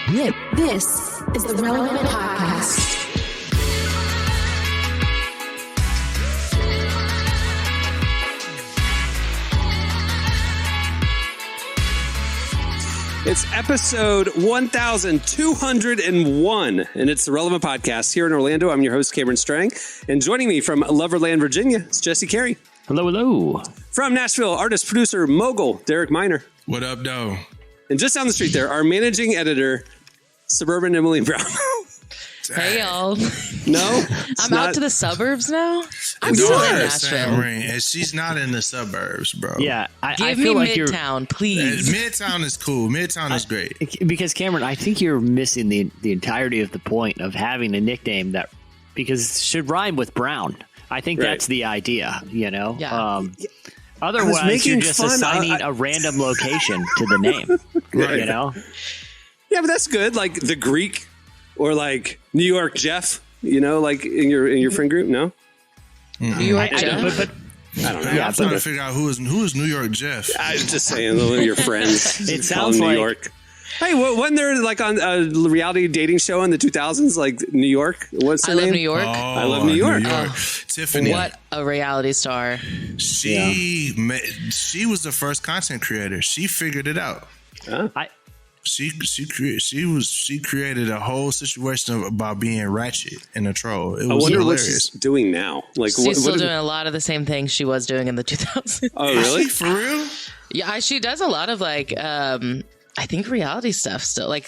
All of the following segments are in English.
This is the Relevant Podcast. It's episode 1201, and it's the Relevant Podcast here in Orlando. I'm your host, Cameron Strang, and joining me from Loverland, Virginia, is Jesse Carey. Hello, hello. From Nashville, artist, producer, mogul, Derek Miner. What up, though? And just down the street there, our managing editor, Suburban Emily Brown. Hey, y'all. No? I'm out to the suburbs now. I'm Don't still in understand, Nashville. Rain. And she's not in the suburbs, bro. Yeah, I Give feel me like Midtown, please. Midtown is cool. Midtown is great. because Cameron, I think you're missing the entirety of the point of having a nickname that because it should rhyme with Brown. I think that's the idea, you know. Yeah. Otherwise, you're just assigning a random location to the name, Right. you know. Yeah, but that's good. Like the Greek or like New York Jeff, you know, like in your friend group, no? New York, But I don't know. I'm trying to figure out who is New York Jeff. I was just saying, one of your friends. It Call sounds him New like- York. Hey, wasn't there like on a reality dating show in the 2000s, like New York? What's her I name? love New York. I love New York. Tiffany. What a reality star. She was the first content creator. She figured it out. She created a whole situation about being ratchet and a troll. It I was wonder what hilarious. she's doing now. Like, She's still doing a lot of the same things she was doing in the 2000s. Oh, really? For real? Yeah, she does a lot of like, I think reality stuff still, like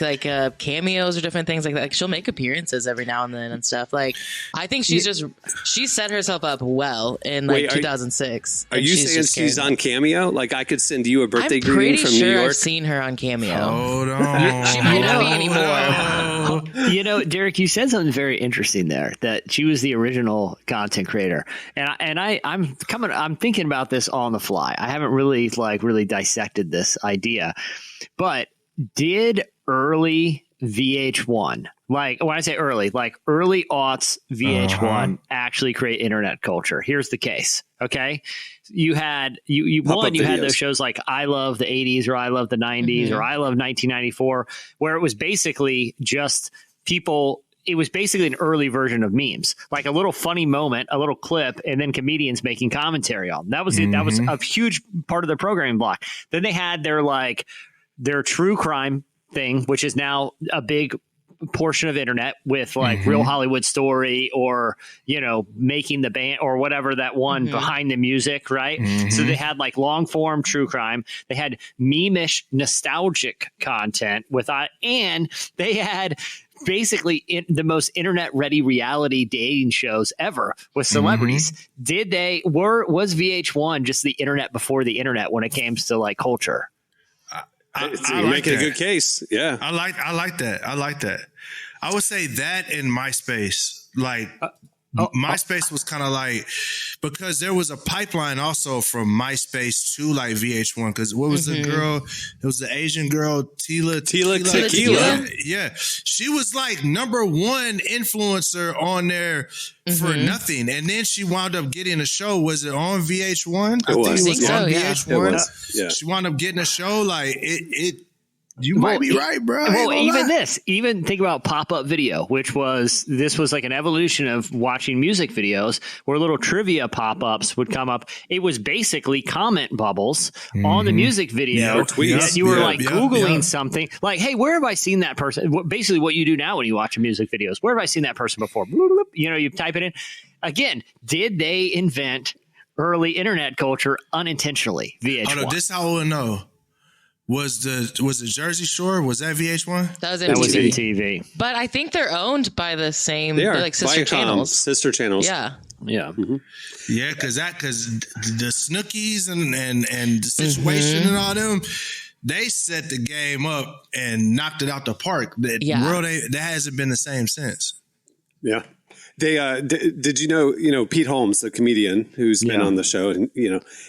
cameos or different things like that. Like she'll make appearances every now and then and stuff. Like I think she set herself up well in like Wait, 2006. Are you saying she's on Cameo? Like I could send you a birthday I'm greeting pretty from sure New York? I've seen her on Cameo. Hold on. She might not be anymore. You know, Derek, you said something very interesting there that she was the original content creator, and I'm thinking about this on the fly. I haven't really dissected this idea, but did early VH1, like when I say early, like early aughts VH1 actually create internet culture? Here's the case. Okay. You had you had those shows like I Love the 80s or I Love the 90s or I Love 1994, where it was basically just people. It was basically an early version of memes, like a little funny moment, a little clip, and then comedians making commentary on. That was it. That was a huge part of their programming block. Then they had their true crime thing, which is now a big portion of internet with like Real Hollywood Story or, you know, Making the Band or whatever that one Behind the Music, right? So they had like long form true crime. They had meme-ish nostalgic content and they had basically the most internet ready reality dating shows ever with celebrities. Was VH1 just the internet before the internet when it came to like culture? You're making a good case. Yeah. I like that. I like that. I would say that in MySpace, like MySpace was kind of like, because there was a pipeline also from MySpace to like VH1. Because what was the girl? It was the Asian girl, Tila Tequila. Yeah. She was like number one influencer on there for nothing. And then she wound up getting a show. Was it on VH1? It was. I think it was on It VH1. was. Yeah. She wound up getting a show. Like you might be right, bro. Well, even think about pop-up video, which was like an evolution of watching music videos where little trivia pop-ups would come up. It was basically comment bubbles on the music video. Yeah, or tweets. That you were Googling something like, hey, where have I seen that person? Basically what you do now when you watch music videos. Where have I seen that person before? You know, you type it in. Again, did they invent early internet culture unintentionally? VH1. Oh, no, this is how I would know. Was it Jersey Shore? Was that VH1? That was MTV. But I think they're owned by the same, They are. they're like sister Viacom, channels. Sister channels. Yeah. Yeah. Yeah, because the Snookies and the situation and all them, they set the game up and knocked it out the park. That hasn't been the same since. Yeah. They did you know Pete Holmes, the comedian who's been on the show, and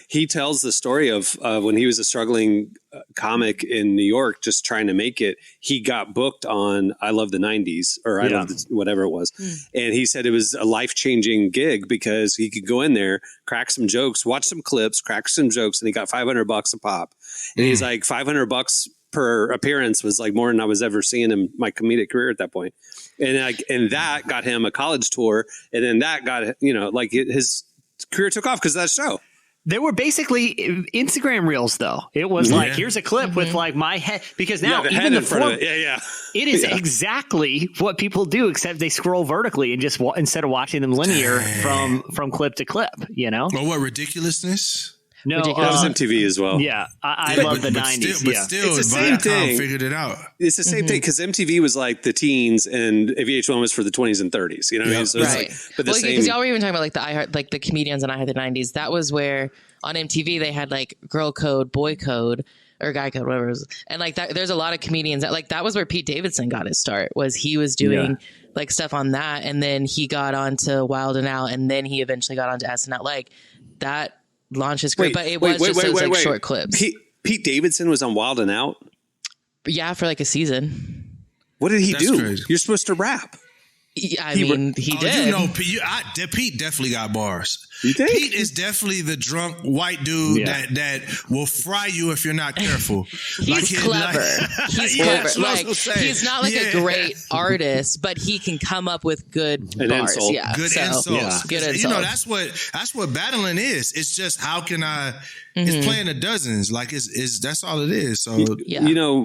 he tells the story of when he was a struggling comic in New York, just trying to make it. He got booked on I Love the 90s or I Love whatever it was, and he said it was a life-changing gig because he could go in there, crack some jokes, watch some clips, crack some jokes, and he got $500 a pop. And he's like, $500 per appearance was like more than I was ever seeing in my comedic career at that point. And that got him a college tour. And then that got, his career took off because of that show. They were basically Instagram reels, though. It was like, here's a clip with like my head, because now even the form, it is exactly what people do, except they scroll vertically and just instead of watching them linear from clip to clip, Or what ridiculousness? No, that was MTV as well. Yeah, I love the 90s. Still, it's the same thing. Figured it out. It's the same thing because MTV was like the teens and VH1 was for the 20s and 30s. So it's like, but the same. Because y'all were even talking about like the iHeart, like the comedians on iHeart the 90s. That was where on MTV they had like girl code, boy code, or guy code, whatever it was. And like that, there's a lot of comedians that was where Pete Davidson got his start. Was he was doing like stuff on that, and then he got onto Wild 'N Out, and then he eventually got onto SNL. Like that. Launch his career, but it was just short clips. Pete Davidson was on Wild 'N Out? Yeah, for like a season. What did he do? Crazy. You're supposed to rap. Yeah, he did. Pete definitely got bars. You think? Pete is definitely the drunk white dude that will fry you if you're not careful. He's clever. He's clever. Like he's not like a great artist, but he can come up with good bars. Insult. Yeah, good insults. Good insults. That's what battling is. It's just how can I? It's playing the dozens. Like it's that's all it is. So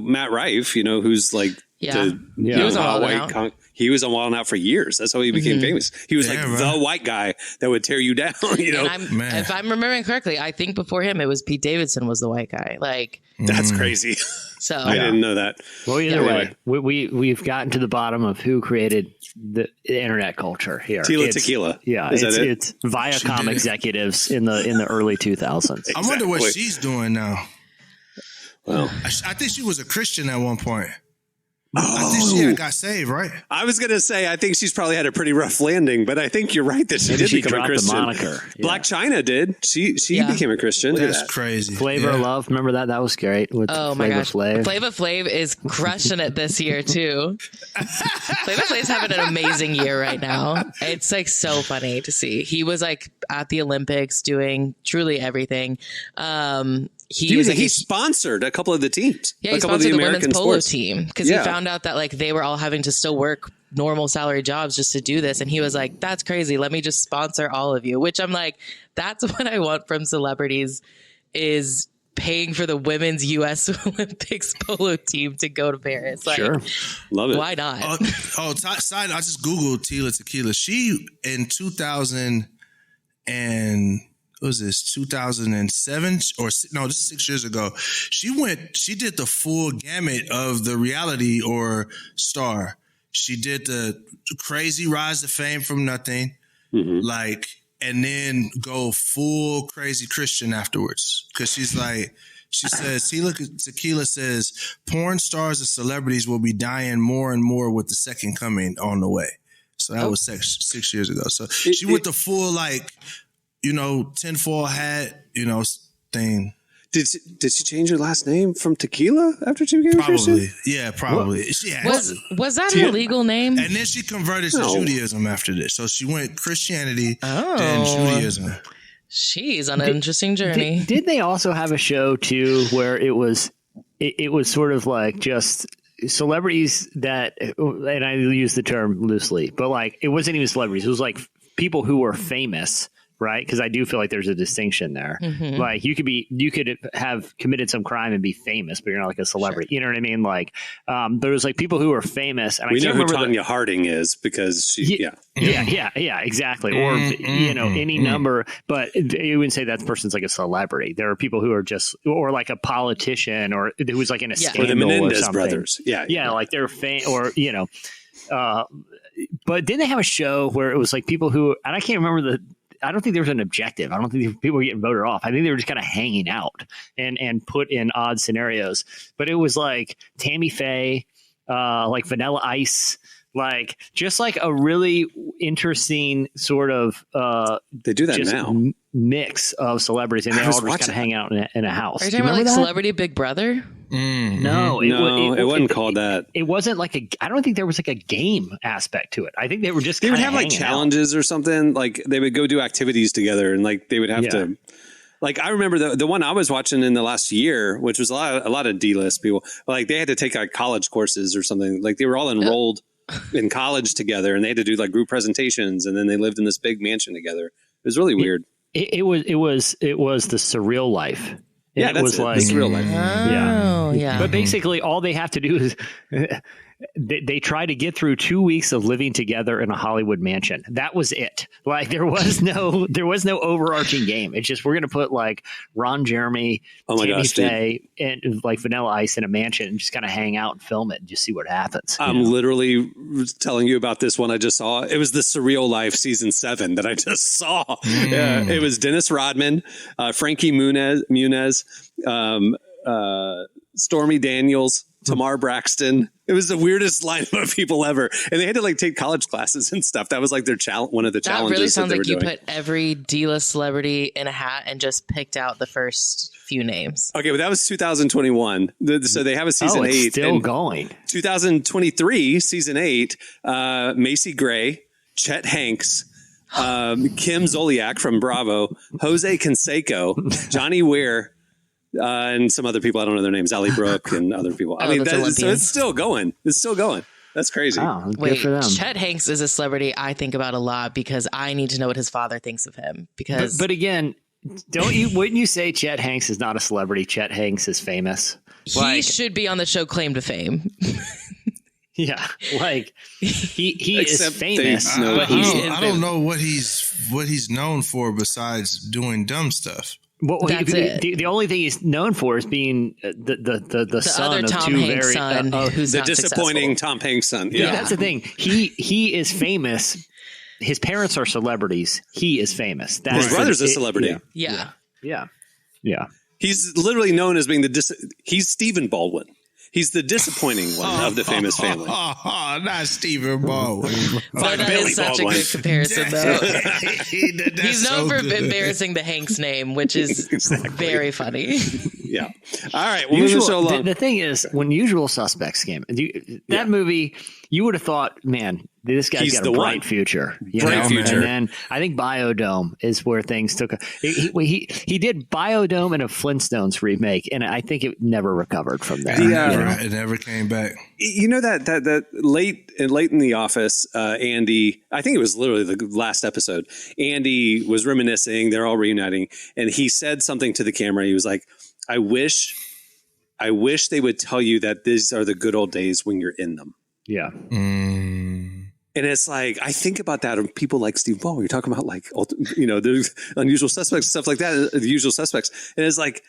Matt Rife. Who's like. He was on Wild 'N Out. He was on Wild 'N Out for years. That's how he became famous. He was the white guy that would tear you down. If I'm remembering correctly, I think before him it was Pete Davidson was the white guy. Like that's crazy. So I didn't know that. Well, either way, we've gotten to the bottom of who created the internet culture here. Tila Tequila. Yeah, it's Viacom executives in the early 2000s. Exactly. I wonder what she's doing now. Well, I think she was a Christian at one point. I think she got saved, right? I was going to say, I think she's probably had a pretty rough landing, but I think you're right that she did become a Christian. The moniker. Black China did. She became a Christian. That's crazy. Flavor of Love. Remember that? That was great. With my gosh. Flava Flav is crushing it this year, too. Flava Flav's having an amazing year right now. It's like so funny to see. He was like at the Olympics doing truly everything. He sponsored a couple of the teams. Yeah, he sponsored the women's polo team because he found out that like they were all having to still work normal salary jobs just to do this, and he was like, "That's crazy. Let me just sponsor all of you." Which I'm like, that's what I want from celebrities is paying for the women's U.S. Olympics polo team to go to Paris. Like, sure, love it. Why not? Side. I just googled Tila Tequila. She in 2000 and. What was this 2007 or no? This is 6 years ago. She did the full gamut of the reality or star. She did the crazy rise to fame from nothing, and then go full crazy Christian afterwards. Because she says, Tila Tequila says, porn stars and celebrities will be dying more and more with the second coming on the way. So that was 6 years ago. So she went the full tinfoil hat, thing. Did she change her last name from Tequila after she became a Christian? Yeah, probably. Was that an illegal name? And then she converted to Judaism after this. So she went Christianity, then Judaism. She's on an interesting journey. Did they also have a show too where it was sort of like just celebrities that, and I use the term loosely, but like it wasn't even celebrities. It was like people who were famous. Right, because I do feel like there's a distinction there. Like you could have committed some crime and be famous, but you're not like a celebrity. Sure. You know what I mean? Like, there was like people who were famous, and we I can't know remember who Tonya Harding is because she, exactly. Or any number, but you wouldn't say that person's like a celebrity. There are people who are just, or like a politician, or who's like in a scandal, or the Menendez or something. brothers. Yeah, like they're or but didn't they have a show where it was like people who, and I can't remember I don't think there was an objective. I don't think people were getting voted off. I think they were just kind of hanging out and put in odd scenarios. But it was like Tammy Faye, like Vanilla Ice, like just like a really interesting sort of they do that now mix of celebrities, and they all just kind of hang out in a house. Are you talking about like Celebrity Big Brother? No, it wasn't called that. It wasn't like I don't think there was like a game aspect to it. I think they were just they would have like challenges or something. Like they would go do activities together, and like they would have to. Like I remember the one I was watching in the last year, which was a lot of D-list people. Like they had to take like college courses or something. Like they were all enrolled in college together, and they had to do like group presentations, and then they lived in this big mansion together. It was really weird. It was the surreal life. Yeah, it was like the surreal life. Yeah. But basically, all they have to do is they try to get through 2 weeks of living together in a Hollywood mansion. That was it. Like there was no overarching game. It's just we're going to put like Ron Jeremy, Tammy Faye, and like Vanilla Ice in a mansion and just kind of hang out and film it and just see what happens. I'm literally telling you about this one I just saw. It was the Surreal Life season 7 that I just saw. It was Dennis Rodman, Frankie Muniz, Stormy Daniels, Tamar Braxton. It was the weirdest lineup of people ever, and they had to like take college classes and stuff. That was like their one of the challenges. That really sounds like you doing. Put every D-list celebrity in a hat and just picked out the first few names. Okay, but that was 2021. So they have a season 8 still going. 2023 season 8. Macy Gray, Chet Hanks, Kim Zoliak from Bravo, Jose Canseco, Johnny Weir. And some other people, I don't know their names, Ali Brooke and other people. I mean, so it's still going. It's still going. That's crazy. Oh, Wait, good for them. Chet Hanks is a celebrity I think about a lot because I need to know what his father thinks of him. Because, but again, wouldn't you say Chet Hanks is not a celebrity? Chet Hanks is famous. He should be on the show Claim to Fame. Yeah, like he is famous. But I don't know what he's known for besides doing dumb stuff. Well, That's it. The only thing he's known for is being the son other of Tom two Hanks' very son, who's the not disappointing successful. Tom Hanks son. Yeah, Yeah, that's the thing. He is famous. His parents are celebrities. He is famous. his brother's a celebrity. Yeah. He's literally known as being he's Stephen Baldwin. He's the disappointing one of the famous family. Not Stephen Baldwin. That Billy is such Baldwin. a good comparison, though. He's known for good. embarrassing the Hanks name, which is very funny. Yeah. All right. Well, moving so along. The thing is, when Usual Suspects came, that movie, you would have thought, man, this guy's got a bright future. Bright future. And then I think Biodome is where things took he did Biodome and a Flintstones remake, and I think it never recovered from there. It never came back. You know that late in the office, Andy, I think it was literally the last episode, Andy was reminiscing, they're all reuniting, and he said something to the camera. He was like, I wish they would tell you that these are the good old days when you're in them. Yeah. And it's like, I think about that of people like Steve Ball. You're talking about like, there's Unusual Suspects, stuff like that, the Usual Suspects. And it's like,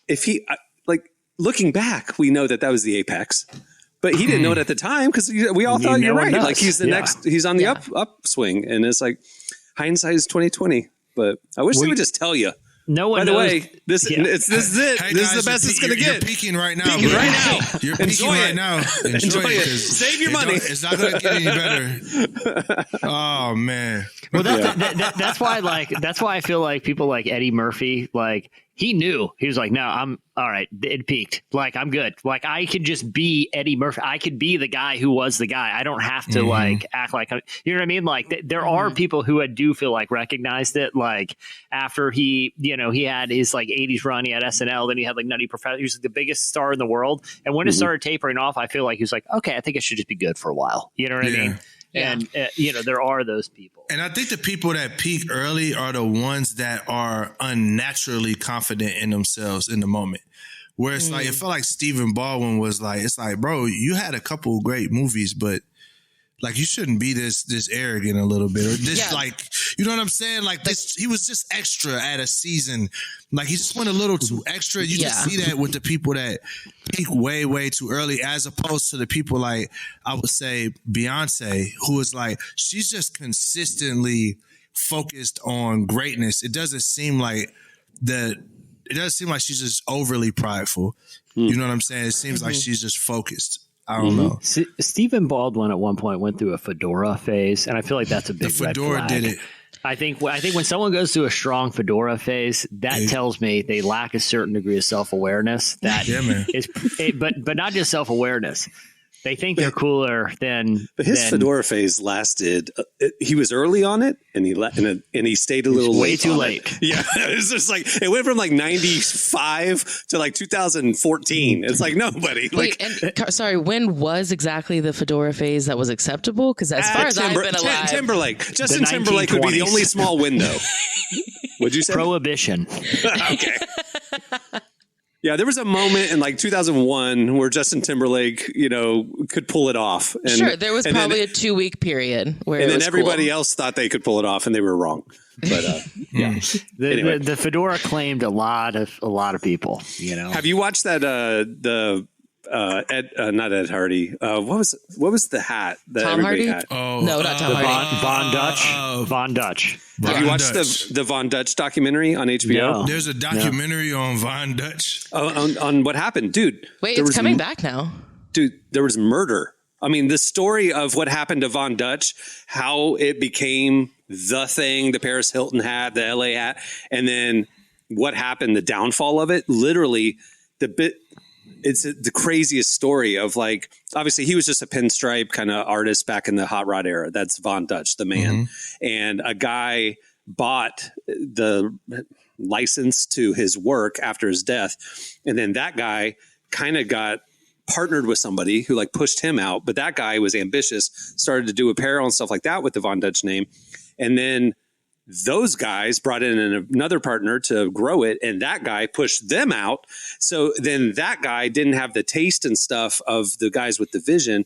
if he, like looking back, we know that was the apex, but he didn't know it at the time because we all thought you're right. Like he's the next, he's on the upswing. And it's like, hindsight is 2020, but I wish they would just tell you. No one By the knows. way, this is it. Hey this guys, is the best it's going to get. You're peaking right now. Peaking bro. right now. You're peaking Enjoy right it. now. Enjoy it. 'Cause Save your money. It's not going to get any better. Oh man. Well, that's why I feel like people like Eddie Murphy, like he knew. He was like, no, I'm all right. It peaked. Like, I'm good. Like, I could just be Eddie Murphy. I could be the guy who was the guy. I don't have to like act like, you know what I mean? Like there are people who I do feel like recognized it. Like after he had his like 80s run, he had SNL, then he had like Nutty Professor. He was the biggest star in the world. And when it started tapering off, I feel like he was like, okay, I think it should just be good for a while. You know what I mean? And, there are those people. And I think the people that peak early are the ones that are unnaturally confident in themselves in the moment. Where it's like, it felt like Stephen Baldwin was like, it's like, bro, you had a couple of great movies, but like you shouldn't be this arrogant a little bit. Or this like, you know what I'm saying? Like this, he was just extra at a season. Like he just went a little too extra. You just see that with the people that peak way, way too early, as opposed to the people like, I would say Beyonce, who is like, she's just consistently focused on greatness. It doesn't seem like she's just overly prideful. You know what I'm saying? It seems like she's just focused. I don't know. Stephen Baldwin at one point went through a fedora phase, and I feel like that's a big The fedora red flag. did it. I think when someone goes through a strong fedora phase, that tells me they lack a certain degree of self-awareness. That Yeah, man. is, but not just self-awareness. They think they're cooler than. But his fedora phase lasted. He was early on it, and he stayed a little way late. Too late. Yeah, it's just like it went from like 95 to like 2014. It's like nobody. Wait, sorry, when was exactly the fedora phase that was acceptable? Because as far as I've been alive, Timberlake, Justin Timberlake would be the only small window. Would you say Prohibition? Okay. Yeah, there was a moment in like 2001 where Justin Timberlake, could pull it off. And, sure, there was probably a 2-week period where and it then was everybody cool. else thought they could pull it off, and they were wrong. But yeah, anyway. the fedora claimed a lot of people. Have you watched that? Not Ed Hardy. What was the hat that Tom everybody Hardy? had? Oh, no, not Tom Hardy. Von Dutch. Have you watched the Von Dutch documentary on HBO? No. There's a documentary on Von Dutch. On what happened, dude. Wait, it's coming back now. Dude, there was murder. I mean, the story of what happened to Von Dutch, how it became the thing, the Paris Hilton hat, the LA hat, and then what happened, the downfall of it, literally it's the craziest story of like, obviously he was just a pinstripe kind of artist back in the hot rod era. That's Von Dutch, the man. Mm-hmm. And a guy bought the license to his work after his death. And then that guy kind of got partnered with somebody who like pushed him out. But that guy was ambitious, started to do apparel and stuff like that with the Von Dutch name. And then those guys brought in another partner to grow it, and that guy pushed them out. So then that guy didn't have the taste and stuff of the guys with the vision,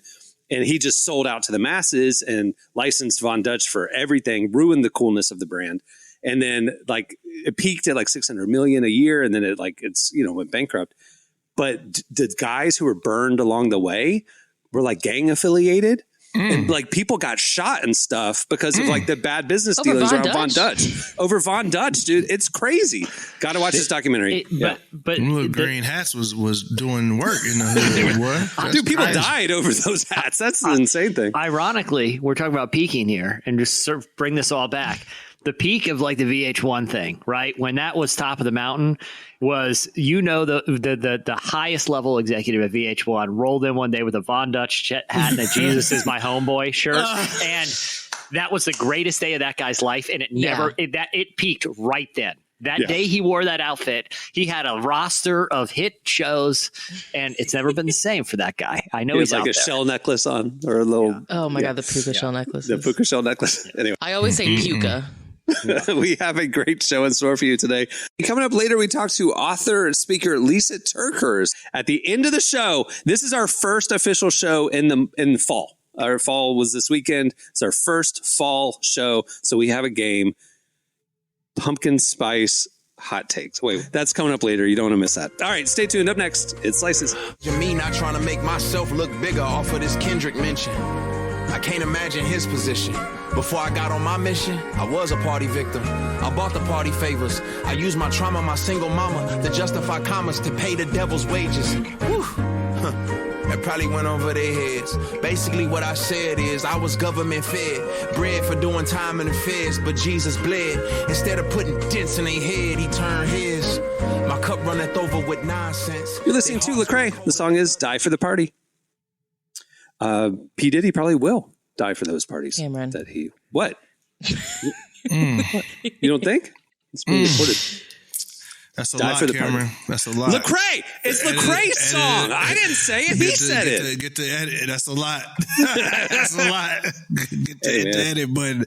and he just sold out to the masses and licensed Von Dutch for everything, ruined the coolness of the brand. And then like it peaked at like 600 million a year, and then it went bankrupt. But the guys who were burned along the way were like gang affiliated. And like people got shot and stuff because of like the bad business dealings around Von Dutch. Over Von Dutch, dude. It's crazy. Got to watch this documentary. But little green hats was doing work in the hood. Dude, people died over those hats. That's the insane thing. Ironically, we're talking about peaking here, and just sort of bring this all back. The peak of like the VH1 thing, right? When that was top of the mountain, was the highest level executive at VH1 rolled in one day with a Von Dutch hat and a Jesus is my homeboy shirt, and that was the greatest day of that guy's life, and it peaked right then. That day he wore that outfit, he had a roster of hit shows, and it's never been the same for that guy. I know he's like out a there. shell necnecklace on, or a little. Oh my god, the puka shell necklace. The puka shell necklace. Anyway, I always say puka. We have a great show in store for you today. Coming up later, we talk to author and speaker Lysa TerKeurst. At the end of the show, this is our first official show in the fall. Our fall was this weekend. It's our first fall show, so we have a game. Pumpkin spice hot takes. Wait, that's coming up later. You don't want to miss that. All right, stay tuned. Up next, it's Lysa's. To me, not trying to make myself look bigger off of this Kendrick mention. I can't imagine his position. Before I got on my mission, I was a party victim. I bought the party favors. I used my trauma, my single mama, to justify commas, to pay the devil's wages. Whew. That probably went over their heads. Basically what I said is I was government fed, bred for doing time in the feds, but Jesus bled. Instead of putting dents in their head, he turned his. My cup runneth over with nonsense. You're listening to Lecrae. The song is Die for the Party. P. Diddy probably will die for those parties. Cameron. What? What? You don't think? It's being recorded. That's a lot, Cameron. That's a lot. Lecrae! It's Lecrae's song. I didn't say it. He said it. Get the edit. That's a lot. That's a lot. Get the edit button.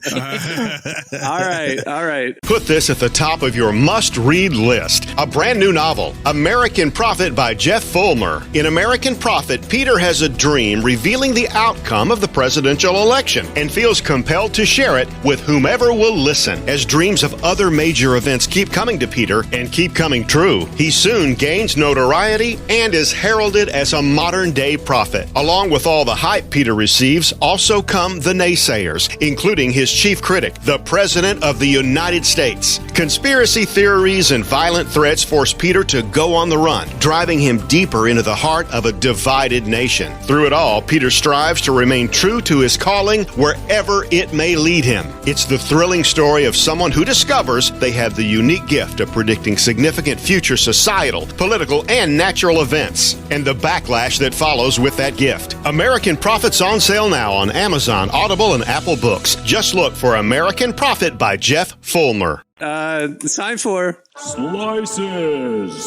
All right. Put this at the top of your must-read list. A brand new novel, American Prophet by Jeff Fulmer. In American Prophet, Peter has a dream revealing the outcome of the presidential election and feels compelled to share it with whomever will listen. As dreams of other major events keep coming to Peter and keep coming true, he soon gains notoriety and is heralded as a modern-day prophet. Along with all the hype Peter receives, also come the naysayers, including his chief critic, the President of the United States. Conspiracy theories and violent threats force Peter to go on the run, driving him deeper into the heart of a divided nation. Through it all, Peter strives to remain true to his calling wherever it may lead him. It's the thrilling story of someone who discovers they have the unique gift of predicting significant significant future societal, political, and natural events, and the backlash that follows with that gift. American Prophet's on sale now on Amazon, Audible, and Apple Books. Just look for American Prophet by Jeff Fulmer. It's time for Slices.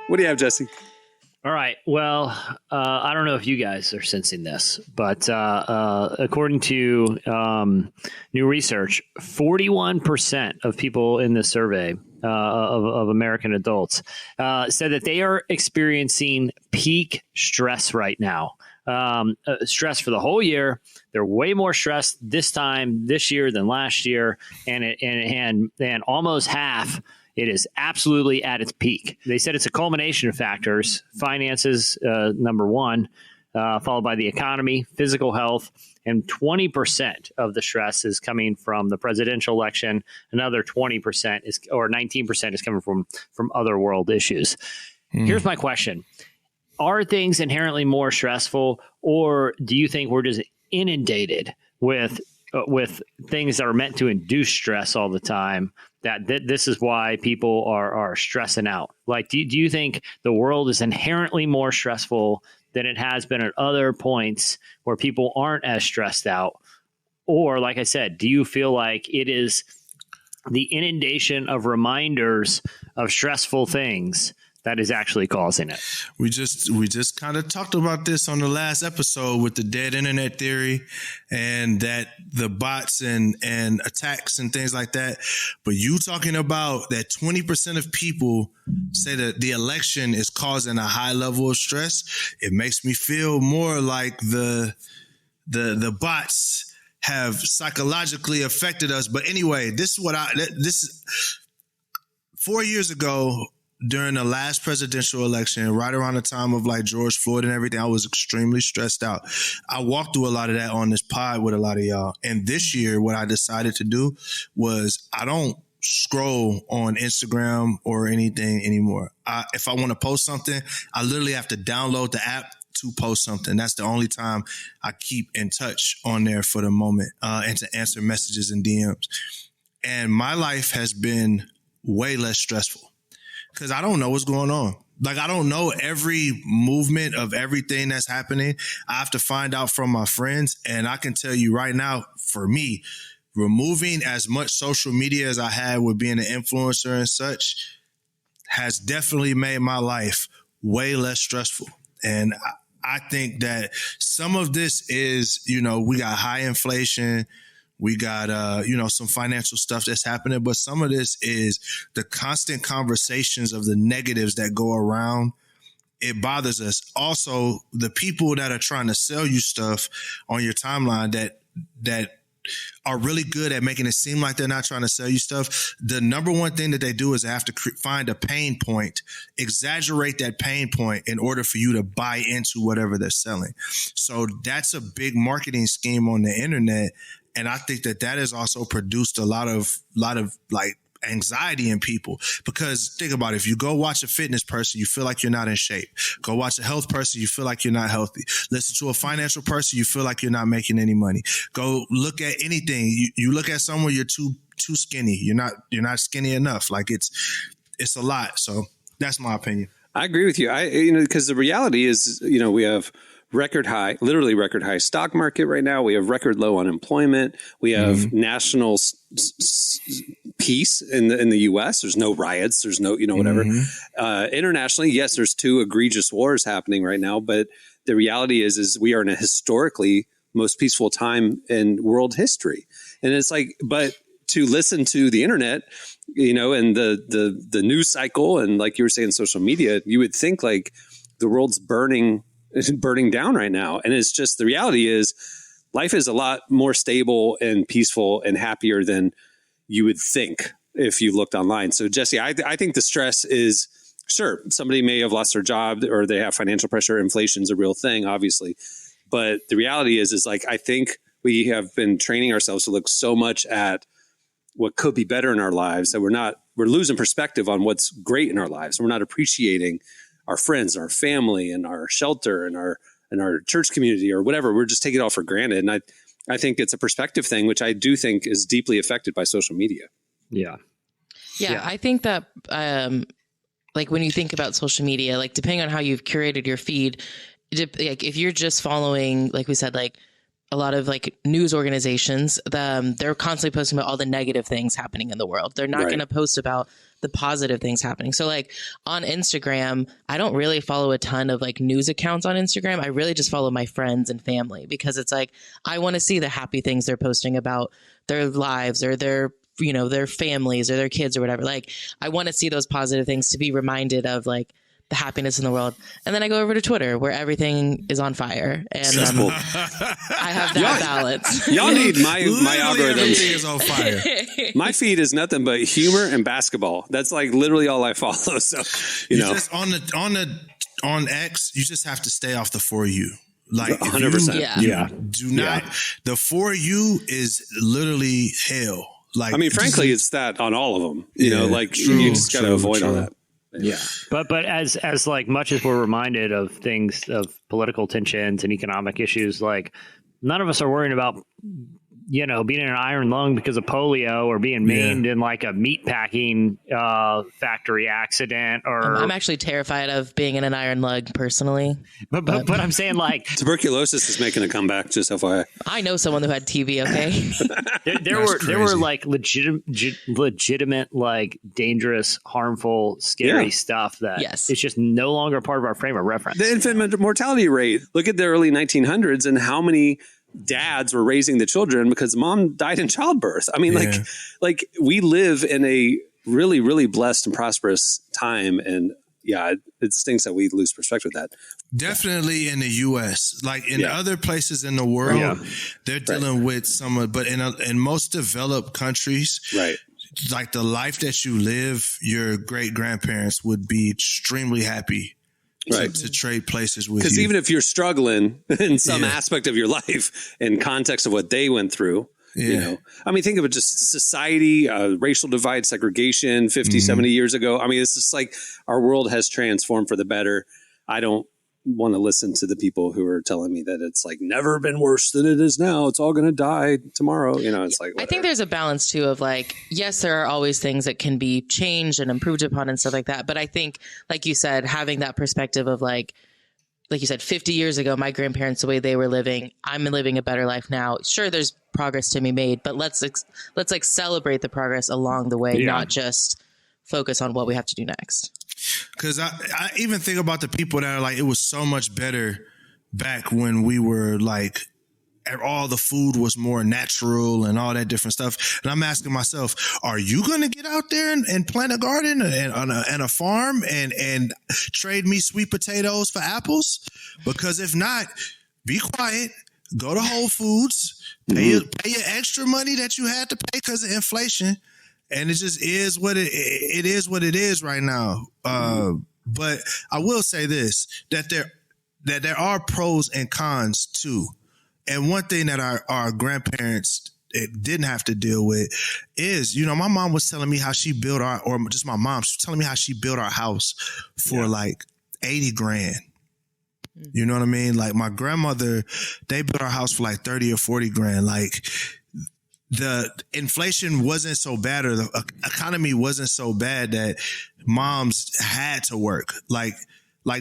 What do you have, Jesse? All right. Well, I don't know if you guys are sensing this, but according to new research, 41% of people in this survey of American adults said that they are experiencing peak stress right now. Stress for the whole year. They're way more stressed this year than last year, and almost half. It is absolutely at its peak. They said it's a culmination of factors: finances, number one, followed by the economy, physical health, and 20% of the stress is coming from the presidential election. Another 20% or 19% is coming from other world issues. Here's my question. Are things inherently more stressful, or do you think we're just inundated with things that are meant to induce stress all the time? That this is why people are stressing out. Like, do you think the world is inherently more stressful than it has been at other points where people aren't as stressed out? Or, like I said, do you feel like it is the inundation of reminders of stressful things that is actually causing it? We just kind of talked about this on the last episode with the dead internet theory and that the bots and attacks and things like that. But you talking about that 20% of people say that the election is causing a high level of stress. It makes me feel more like the bots have psychologically affected us. But anyway, this is 4 years ago. During the last presidential election, right around the time of like George Floyd and everything, I was extremely stressed out. I walked through a lot of that on this pod with a lot of y'all. And this year, what I decided to do was I don't scroll on Instagram or anything anymore. If I want to post something, I literally have to download the app to post something. That's the only time I keep in touch on there for the moment, and to answer messages and DMs. And my life has been way less stressful. Because I don't know what's going on. Like, I don't know every movement of everything that's happening. I have to find out from my friends. And I can tell you right now, for me, removing as much social media as I had with being an influencer and such has definitely made my life way less stressful. And I think that some of this is, we got high inflation. We got, some financial stuff that's happening, but some of this is the constant conversations of the negatives that go around. It bothers us. Also, the people that are trying to sell you stuff on your timeline that are really good at making it seem like they're not trying to sell you stuff. The number one thing that they do is they have to find a pain point, exaggerate that pain point in order for you to buy into whatever they're selling. So that's a big marketing scheme on the internet. And I think that has also produced a lot of like anxiety in people, because think about it. If you go watch a fitness person, you feel like you're not in shape. Go watch a health person, you feel like you're not healthy. Listen to a financial person, you feel like you're not making any money. Go look at anything. You look at someone, you're too skinny. You're not skinny enough. Like it's a lot. So that's my opinion. I agree with you. Because the reality is, we have literally record high stock market right now. We have record low unemployment. We have national peace in the U.S. There's no riots. There's no, whatever. Internationally, yes, there's two egregious wars happening right now. But the reality is we are in a historically most peaceful time in world history. And it's like, but to listen to the internet, and the news cycle, and like you were saying, social media, you would think like the world's burning down right now. And it's just, the reality is life is a lot more stable and peaceful and happier than you would think if you looked online. So Jesse, I think the stress is, sure, somebody may have lost their job or they have financial pressure. Inflation's a real thing, obviously. But the reality is like, I think we have been training ourselves to look so much at what could be better in our lives that we're losing perspective on what's great in our lives. We're not appreciating our friends, our family, and our shelter, and our church community, or whatever. We're just taking it all for granted. And I think it's a perspective thing, which I do think is deeply affected by social media. Yeah. Yeah, I think that like when you think about social media, like depending on how you've curated your feed, like if you're just following, like we said, like a lot of like news organizations, they're constantly posting about all the negative things happening in the world. They're not going to post about the positive things happening. So like on Instagram, I don't really follow a ton of like news accounts on Instagram. I really just follow my friends and family because it's like, I want to see the happy things they're posting about their lives or their, you know, their families or their kids or whatever. Like I want to see those positive things to be reminded of like the happiness in the world. And then I go over to Twitter where everything is on fire. And I have that balance. Y'all need my algorithm. Everything is on fire. My feed is nothing but humor and basketball. That's like literally all I follow. So, you know, just on X, you just have to stay off the For You. Like 100%. Do not. The For You is literally hell. Like, I mean, frankly, it's that on all of them. You know, like you just got to avoid all that. Yeah. But as like much as we're reminded of things, of political tensions and economic issues, like none of us are worrying about, you know, being in an iron lung because of polio or being maimed in like a meat packing factory accident. Or I'm actually terrified of being in an iron lung personally. But I'm saying like tuberculosis is making a comeback. Just FYI. I know someone who had TB. Okay. there were like legitimate, like dangerous, harmful, scary stuff that it's just no longer part of our frame of reference. The infant mortality rate. Look at the early 1900s and how many dads were raising the children because mom died in childbirth. I mean, like we live in a really, really blessed and prosperous time. And it stinks that we lose perspective with that. Definitely in the U.S. Like in other places in the world, they're dealing with but in most developed countries, like the life that you live, your great grandparents would be extremely happy to trade places with you. Because even if you're struggling in some aspect of your life in context of what they went through, you know, I mean, think of it just society, racial divide, segregation 50, 70 years ago. I mean, it's just like our world has transformed for the better. I don't want to listen to the people who are telling me that it's like never been worse than it is now. It's all going to die tomorrow. You know, it's like, whatever. I think there's a balance too of like, yes, there are always things that can be changed and improved upon and stuff like that. But I think, like you said, having that perspective of like you said, 50 years ago, my grandparents, the way they were living, I'm living a better life now. Sure, there's progress to be made, but let's like celebrate the progress along the way, not just focus on what we have to do next. Because I even think about the people that are like, it was so much better back when we were like, all the food was more natural and all that different stuff. And I'm asking myself, are you going to get out there and plant a garden and a farm and trade me sweet potatoes for apples? Because if not, be quiet, go to Whole Foods, pay your extra money that you had to pay because of inflation. And it just is what it is what it is right now. But I will say this, that there are pros and cons too. And one thing that our grandparents didn't have to deal with is, you know, my mom was telling me how she built my mom, she was telling me how she built our house for like 80 grand. You know what I mean? Like my grandmother, they built our house for like 30 or 40 grand. Like the inflation wasn't so bad or the economy wasn't so bad that moms had to work. Like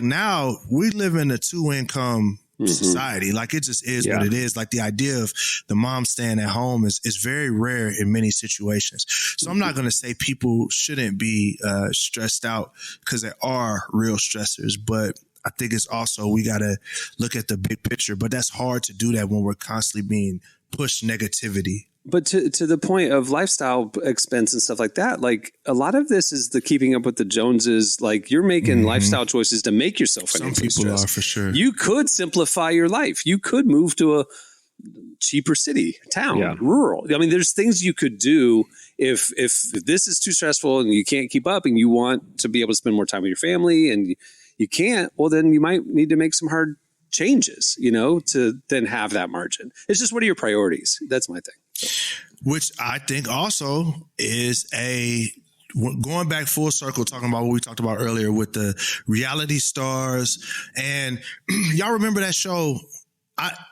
now we live in a 2-income society. Like it just is what it is. Like the idea of the mom staying at home is very rare in many situations. So I'm not going to say people shouldn't be stressed out because there are real stressors, but I think it's also, we got to look at the big picture, but that's hard to do that when we're constantly being pushed negativity. But to the point of lifestyle expense and stuff like that, like a lot of this is the keeping up with the Joneses. Like you're making lifestyle choices to make yourself financially Some people stressed. are for sure. You could simplify your life. You could move to a cheaper city, town, rural. I mean, there's things you could do if this is too stressful and you can't keep up and you want to be able to spend more time with your family and you can't, well, then you might need to make some hard changes, you know, to then have that margin. It's just, what are your priorities? That's my thing. Which I think also is going back full circle, talking about what we talked about earlier with the reality stars. And y'all remember that show,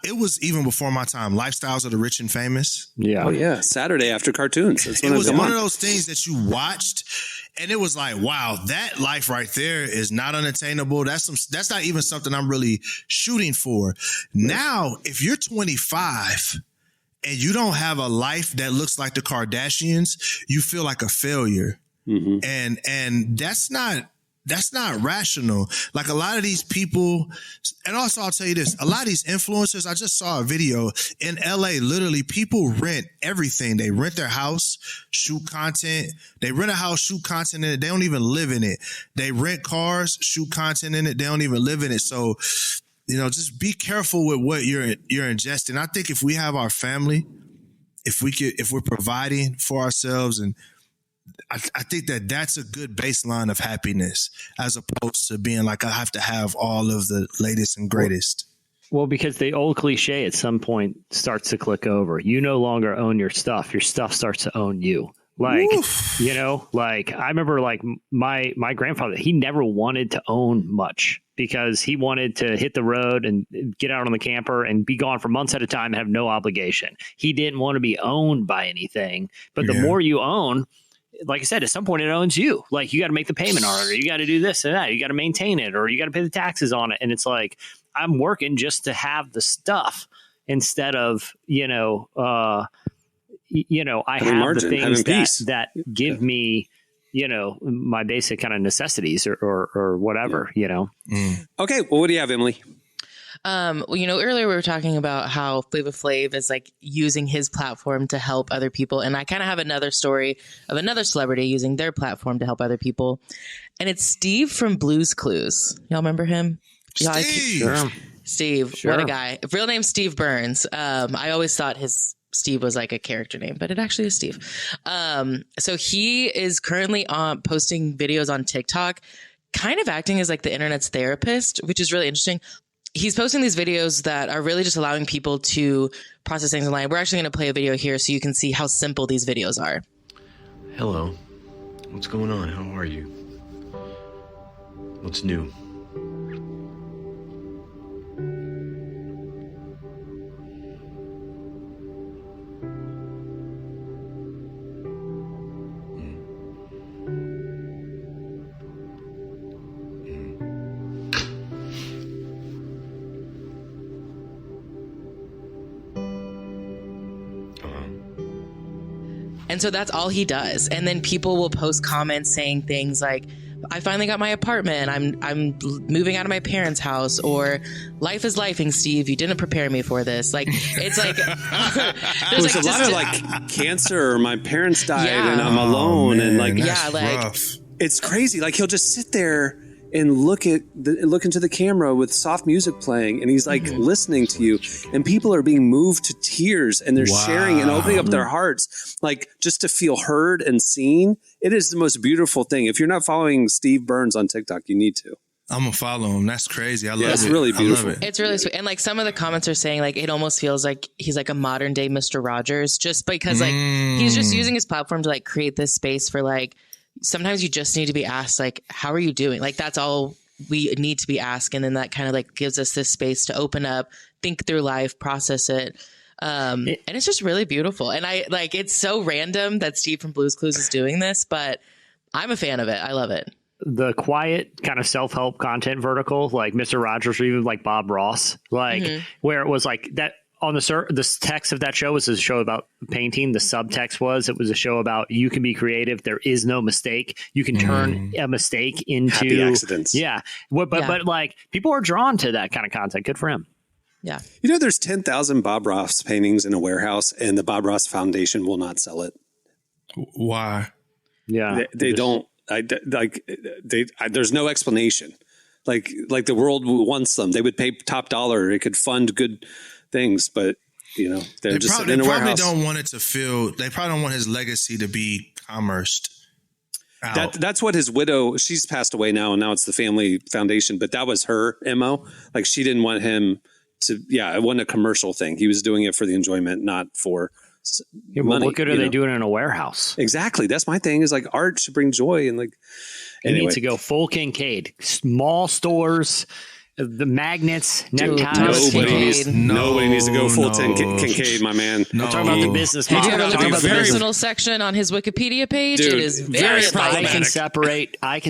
it was even before my time. Lifestyles of the Rich and Famous. Yeah. Oh yeah, Saturday after cartoons. That's It when was come one on. of those things that you watched, and it was like, wow, that life right there is not unattainable. That's not even something I'm really shooting for. Now, if you're 25 and you don't have a life that looks like the Kardashians, you feel like a failure. Mm-hmm. And that's not rational. Like a lot of these people, and also I'll tell you this, a lot of these influencers, I just saw a video in LA, literally people rent everything. They rent their house, shoot content. They rent a house, shoot content in it. They don't even live in it. They rent cars, shoot content in it. They don't even live in it. So, just be careful with what you're ingesting. I think if we have our family, if we're providing for ourselves, and I think that's a good baseline of happiness, as opposed to being like, I have to have all of the latest and greatest. Well, because the old cliche at some point starts to click over. You no longer own your stuff. Your stuff starts to own you. Like, I remember like my grandfather, he never wanted to own much because he wanted to hit the road and get out on the camper and be gone for months at a time and have no obligation. He didn't want to be owned by anything. But the more you own, like I said, at some point it owns you. Like you got to make the payment on it, or you got to do this and that. You got to maintain it, or you got to pay the taxes on it. And it's like, I'm working just to have the stuff instead of, I have margin, the things that give me, my basic kind of necessities or whatever, Okay, well, what do you have, Emily? Earlier we were talking about how Flava Flav is like using his platform to help other people. And I kind of have another story of another celebrity using their platform to help other people. And it's Steve from Blue's Clues. Y'all remember him? Steve, Sure. what a guy. Real name Steve Burns. I always thought Steve was like a character name, but it actually is Steve. So he is currently posting videos on TikTok, kind of acting as like the internet's therapist, which is really interesting. He's posting these videos that are really just allowing people to process things online. We're actually going to play a video here so you can see how simple these videos are. Hello. What's going on? How are you? What's new? And so that's all he does. And then people will post comments saying things like, I finally got my apartment. I'm moving out of my parents' house, or life is lifing, Steve. You didn't prepare me for this. Like, it's like, there's a lot of like cancer, or my parents died and I'm alone. Man, and like, rough. It's crazy. Like he'll just sit there and look into the camera with soft music playing, and he's like listening to you, and people are being moved to tears, and they're sharing and opening up their hearts, like just to feel heard and seen. It is the most beautiful thing. If you're not following Steve Burns on TikTok, you need to. I'm gonna follow him. That's crazy. I love it. It's really beautiful. It's really sweet. And like some of the comments are saying like it almost feels like he's like a modern day Mr. Rogers, just because like he's just using his platform to like create this space for like, sometimes you just need to be asked, like, how are you doing? Like, that's all we need to be asked. And then that kind of like gives us this space to open up, think through life, process it. And it's just really beautiful. And I like, it's so random that Steve from Blue's Clues is doing this, but I'm a fan of it. I love it. The quiet kind of self-help content vertical, like Mr. Rogers, or even like Bob Ross, like where it was like that. On the text of that show was a show about painting. The subtext was it was a show about you can be creative. There is no mistake. You can turn a mistake into happy accidents. Yeah. But like people are drawn to that kind of content. Good for him. Yeah. There's 10,000 Bob Ross paintings in a warehouse, and the Bob Ross Foundation will not sell it. Why? Yeah. They don't. There's no explanation. Like the world wants them. They would pay top dollar. It could fund good things, but they're just sitting in a warehouse. They probably don't want it to feel. They probably don't want his legacy to be commerced out. That's what his widow. She's passed away now, and now it's the family foundation. But that was her MO. Like she didn't want him to. Yeah, it wasn't a commercial thing. He was doing it for the enjoyment, not for money. What good are they doing in a warehouse? Exactly. That's my thing. Is like art should bring joy, and like it needs to go full Kincaid, small stores. The magnets, Dude, neckties. Nobody needs to go full Kincaid, my man. I'm talking about the business Did model. you ever look Talking at the about personal section on his Wikipedia page? Dude, it is very very I problematic. can separate What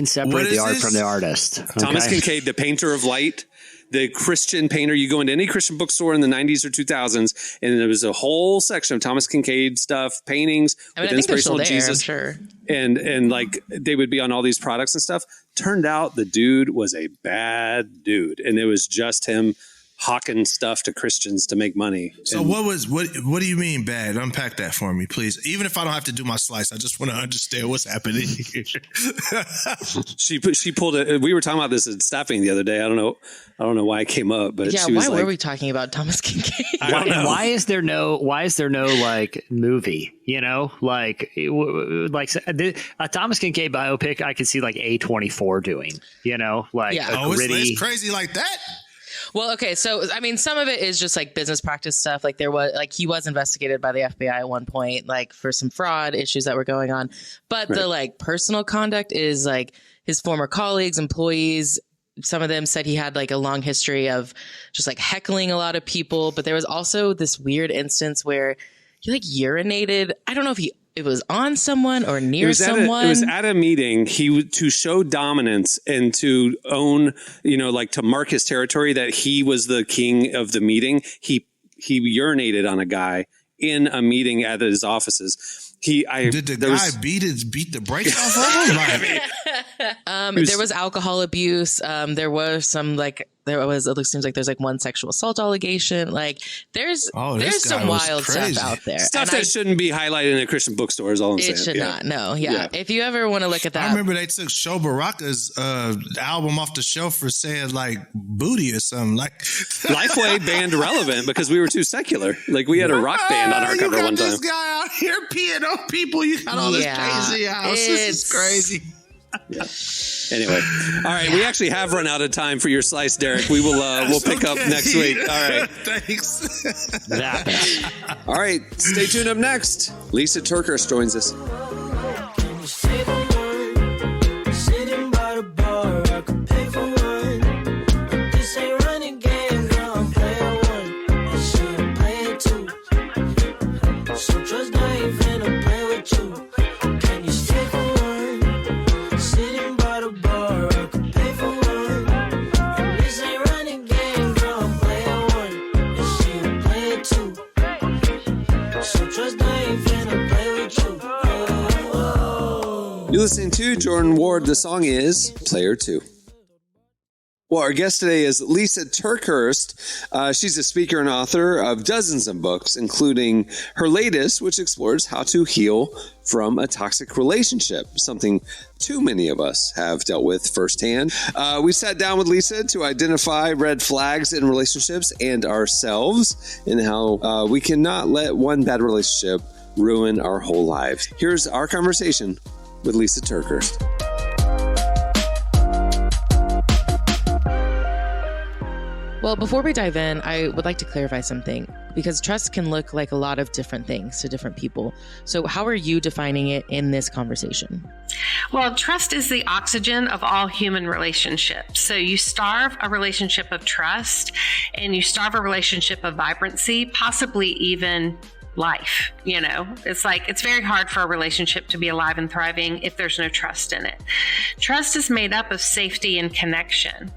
the is art this? from the artist. Thomas okay? Kincaid, the painter of light, the Christian painter. You go into any Christian bookstore in the 90s or 2000s, and there was a whole section of Thomas Kincaid stuff, paintings I mean, with I think they're still inspirational there, I'm Jesus. sure. And like they would be on all these products and stuff. Turned out the dude was a bad dude, and it was just him hawking stuff to Christians to make money. So And what do you mean bad? Unpack that for me, please. Even if I don't have to do my slice, I just want to understand what's happening here. she pulled it. We were talking about this at staffing the other day. I don't know why it came up, but Yeah, she was why like, were we talking about Thomas Kincaid? Why is there no like movie? You know, like a Thomas Kincaid biopic, I could see like A24 doing. You know, like Yeah. a gritty. It's crazy like that. Well, okay, so I mean, some of it is just like business practice stuff. Like he was investigated by the FBI at one point, like for some fraud issues that were going on. But the like personal conduct is like his former colleagues, employees. Some of them said he had like a long history of just like heckling a lot of people. But there was also this weird instance where he like urinated. I don't know if it was on someone or near someone. It was at a meeting. To show dominance and to own, like to mark his territory that he was the king of the meeting. He urinated on a guy in a meeting at his offices. Did the guy beat the brakes off of him? Like, There was alcohol abuse. It seems like there's like one sexual assault allegation. Like there's some wild stuff out there. Stuff that shouldn't be highlighted in a Christian bookstore is all I'm saying. It should not. No. Yeah. If you ever want to look at that. I remember they took Sho Baraka's album off the shelf for saying like booty or something. Like Lifeway banned Relevant because we were too secular. Like we had a rock band on our cover one time. This guy out here peeing on people. You got all this crazy house. This is crazy. Anyway, all right. We actually have run out of time for your slice, Derek. We will we'll pick up next week. All right. Thanks. All right. Stay tuned. Up next, Lysa TerKeurst joins us. You're listening to Jordan Ward. The song is Player 2. Well, our guest today is Lysa TerKeurst. She's a speaker and author of dozens of books, including her latest, which explores how to heal from a toxic relationship, something too many of us have dealt with firsthand. We sat down with Lysa to identify red flags in relationships and ourselves, and how we cannot let one bad relationship ruin our whole lives. Here's our conversation with Lysa TerKeurst. Well, before we dive in, I would like to clarify something, because trust can look like a lot of different things to different people. So how are you defining it in this conversation? Well, trust is the oxygen of all human relationships. So you starve a relationship of trust and you starve a relationship of vibrancy, possibly even life. It's very hard for a relationship to be alive and thriving if there's no trust in it. Trust is made up of safety and connection.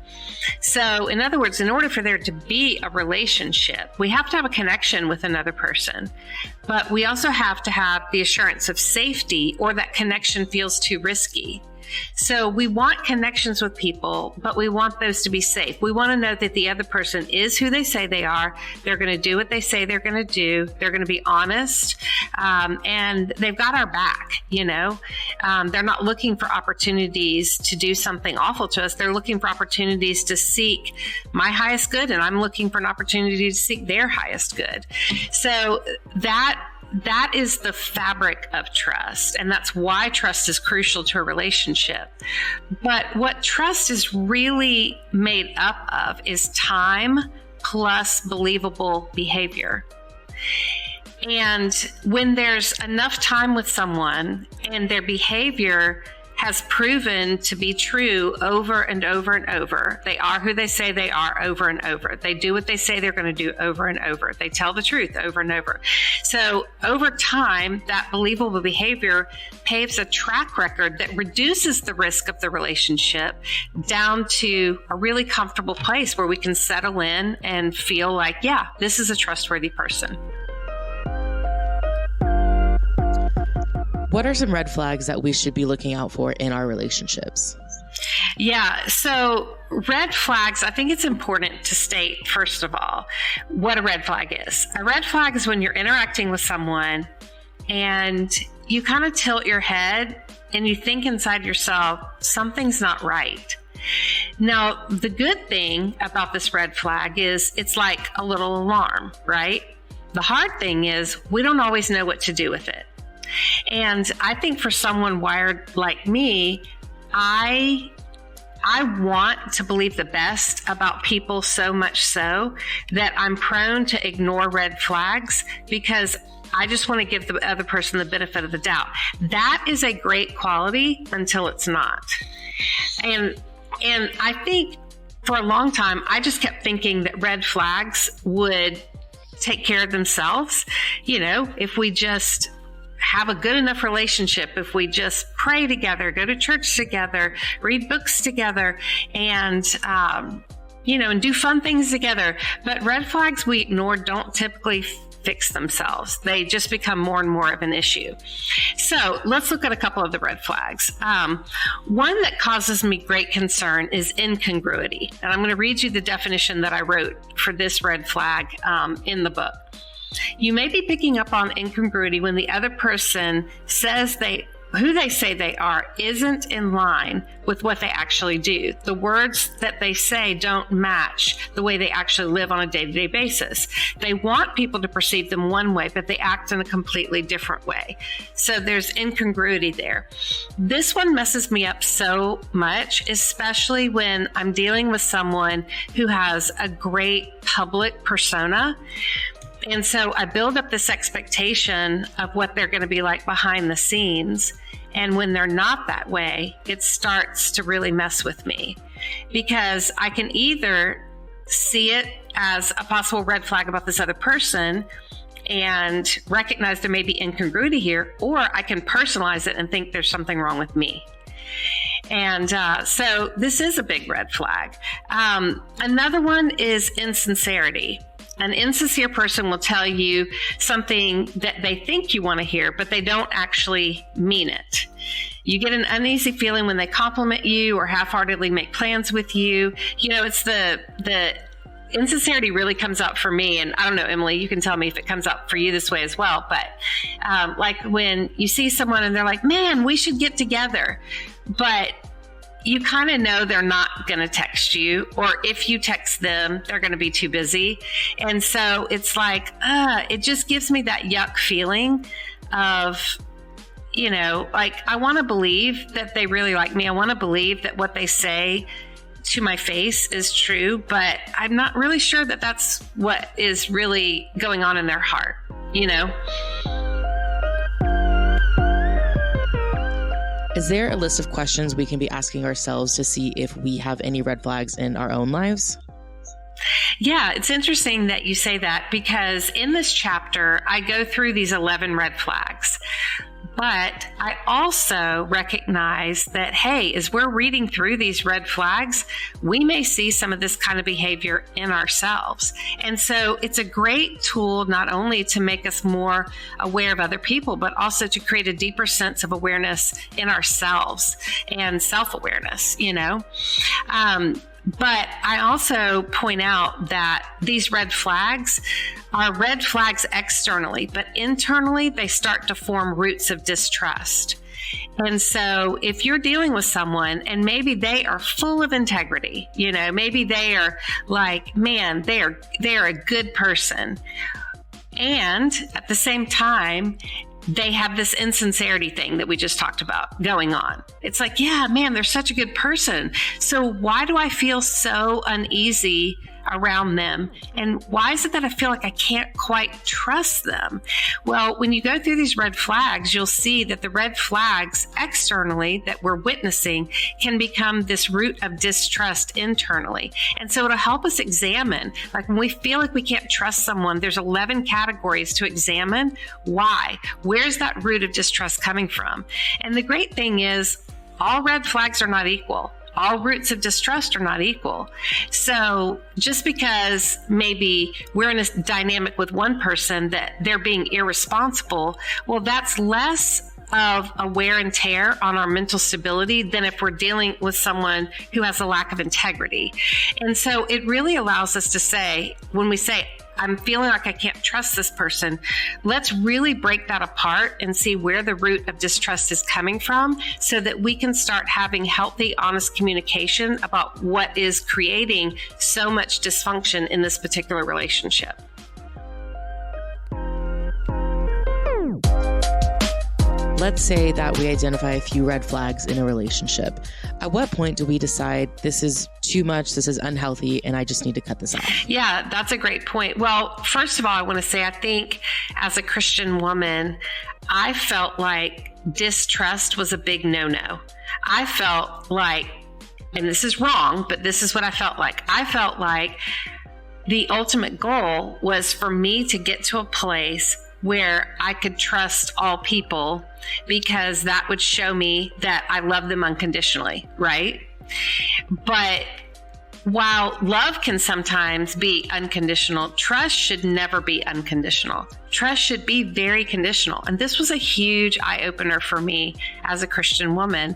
So in other words, in order for there to be a relationship, we have to have a connection with another person, but we also have to have the assurance of safety, or that connection feels too risky. So we want connections with people, but we want those to be safe. We want to know that the other person is who they say they are. They're going to do what they say they're going to do. They're going to be honest, and they've got our back. They're not looking for opportunities to do something awful to us. They're looking for opportunities to seek my highest good, and I'm looking for an opportunity to seek their highest good. So that is the fabric of trust, and that's why trust is crucial to a relationship. But what trust is really made up of is time plus believable behavior. And when there's enough time with someone and their behavior has proven to be true over and over and over. They are who they say they are over and over. They do what they say they're going to do over and over. They tell the truth over and over. So over time, that believable behavior paves a track record that reduces the risk of the relationship down to a really comfortable place where we can settle in and feel like, yeah, this is a trustworthy person. What are some red flags that we should be looking out for in our relationships? Yeah, so red flags, I think it's important to state, first of all, what a red flag is. A red flag is when you're interacting with someone and you kind of tilt your head and you think inside yourself, something's not right. Now, the good thing about this red flag is it's like a little alarm, right? The hard thing is we don't always know what to do with it. And I think for someone wired like me, I want to believe the best about people so much so that I'm prone to ignore red flags because I just want to give the other person the benefit of the doubt. That is a great quality until it's not. And I think for a long time, I just kept thinking that red flags would take care of themselves. You know, if we just have a good enough relationship, if we just pray together, go to church together, read books together, and, and do fun things together. But red flags we ignore don't typically fix themselves. They just become more and more of an issue. So let's look at a couple of the red flags. One that causes me great concern is incongruity. And I'm going to read you the definition that I wrote for this red flag in the book. You may be picking up on incongruity when the other person says who they say they are isn't in line with what they actually do. The words that they say don't match the way they actually live on a day-to-day basis. They want people to perceive them one way, but they act in a completely different way. So there's incongruity there. This one messes me up so much, especially when I'm dealing with someone who has a great public persona. And so I build up this expectation of what they're going to be like behind the scenes. And when they're not that way, it starts to really mess with me because I can either see it as a possible red flag about this other person and recognize there may be incongruity here, or I can personalize it and think there's something wrong with me. And so this is a big red flag. Another one is insincerity. An insincere person will tell you something that they think you want to hear, but they don't actually mean it. You get an uneasy feeling when they compliment you or half-heartedly make plans with you. You know, it's the insincerity really comes out for me. And I don't know, Emily, you can tell me if it comes out for you this way as well. But like when you see someone and they're like, man, we should get together. But you kind of know they're not going to text you, or if you text them, they're going to be too busy. And so it's like, it just gives me that yuck feeling of, like I want to believe that they really like me. I want to believe that what they say to my face is true, but I'm not really sure that that's what is really going on in their heart, Is there a list of questions we can be asking ourselves to see if we have any red flags in our own lives? Yeah, it's interesting that you say that because in this chapter, I go through these 11 red flags. But I also recognize that, hey, as we're reading through these red flags, we may see some of this kind of behavior in ourselves. And so it's a great tool not only to make us more aware of other people, but also to create a deeper sense of awareness in ourselves and self-awareness, But I also point out that these red flags are red flags externally, but internally they start to form roots of distrust. And so if you're dealing with someone and maybe they are full of integrity, maybe they are like, man, they are a good person. And at the same time, they have this insincerity thing that we just talked about going on. It's like, yeah, man, they're such a good person. So why do I feel so uneasy around them. And why is it that I feel like I can't quite trust them? Well, when you go through these red flags, you'll see that the red flags externally that we're witnessing can become this root of distrust internally. And so it'll help us examine, like when we feel like we can't trust someone, there's 11 categories to examine. Why? Where's that root of distrust coming from? And the great thing is, all red flags are not equal. All roots of distrust are not equal. So just because maybe we're in a dynamic with one person that they're being irresponsible, well, that's less of a wear and tear on our mental stability than if we're dealing with someone who has a lack of integrity. And so it really allows us to say, when we say, I'm feeling like I can't trust this person, let's really break that apart and see where the root of distrust is coming from so that we can start having healthy, honest communication about what is creating so much dysfunction in this particular relationship. Let's say that we identify a few red flags in a relationship. At what point do we decide this is too much, this is unhealthy, and I just need to cut this off? Yeah, that's a great point. Well, first of all, I want to say, I think as a Christian woman, I felt like distrust was a big no-no. I felt like, and this is wrong, but this is what I felt like. I felt like the ultimate goal was for me to get to a place where I could trust all people because that would show me that I love them unconditionally, right? But while love can sometimes be unconditional, trust should never be unconditional. Trust should be very conditional. And this was a huge eye-opener for me as a Christian woman.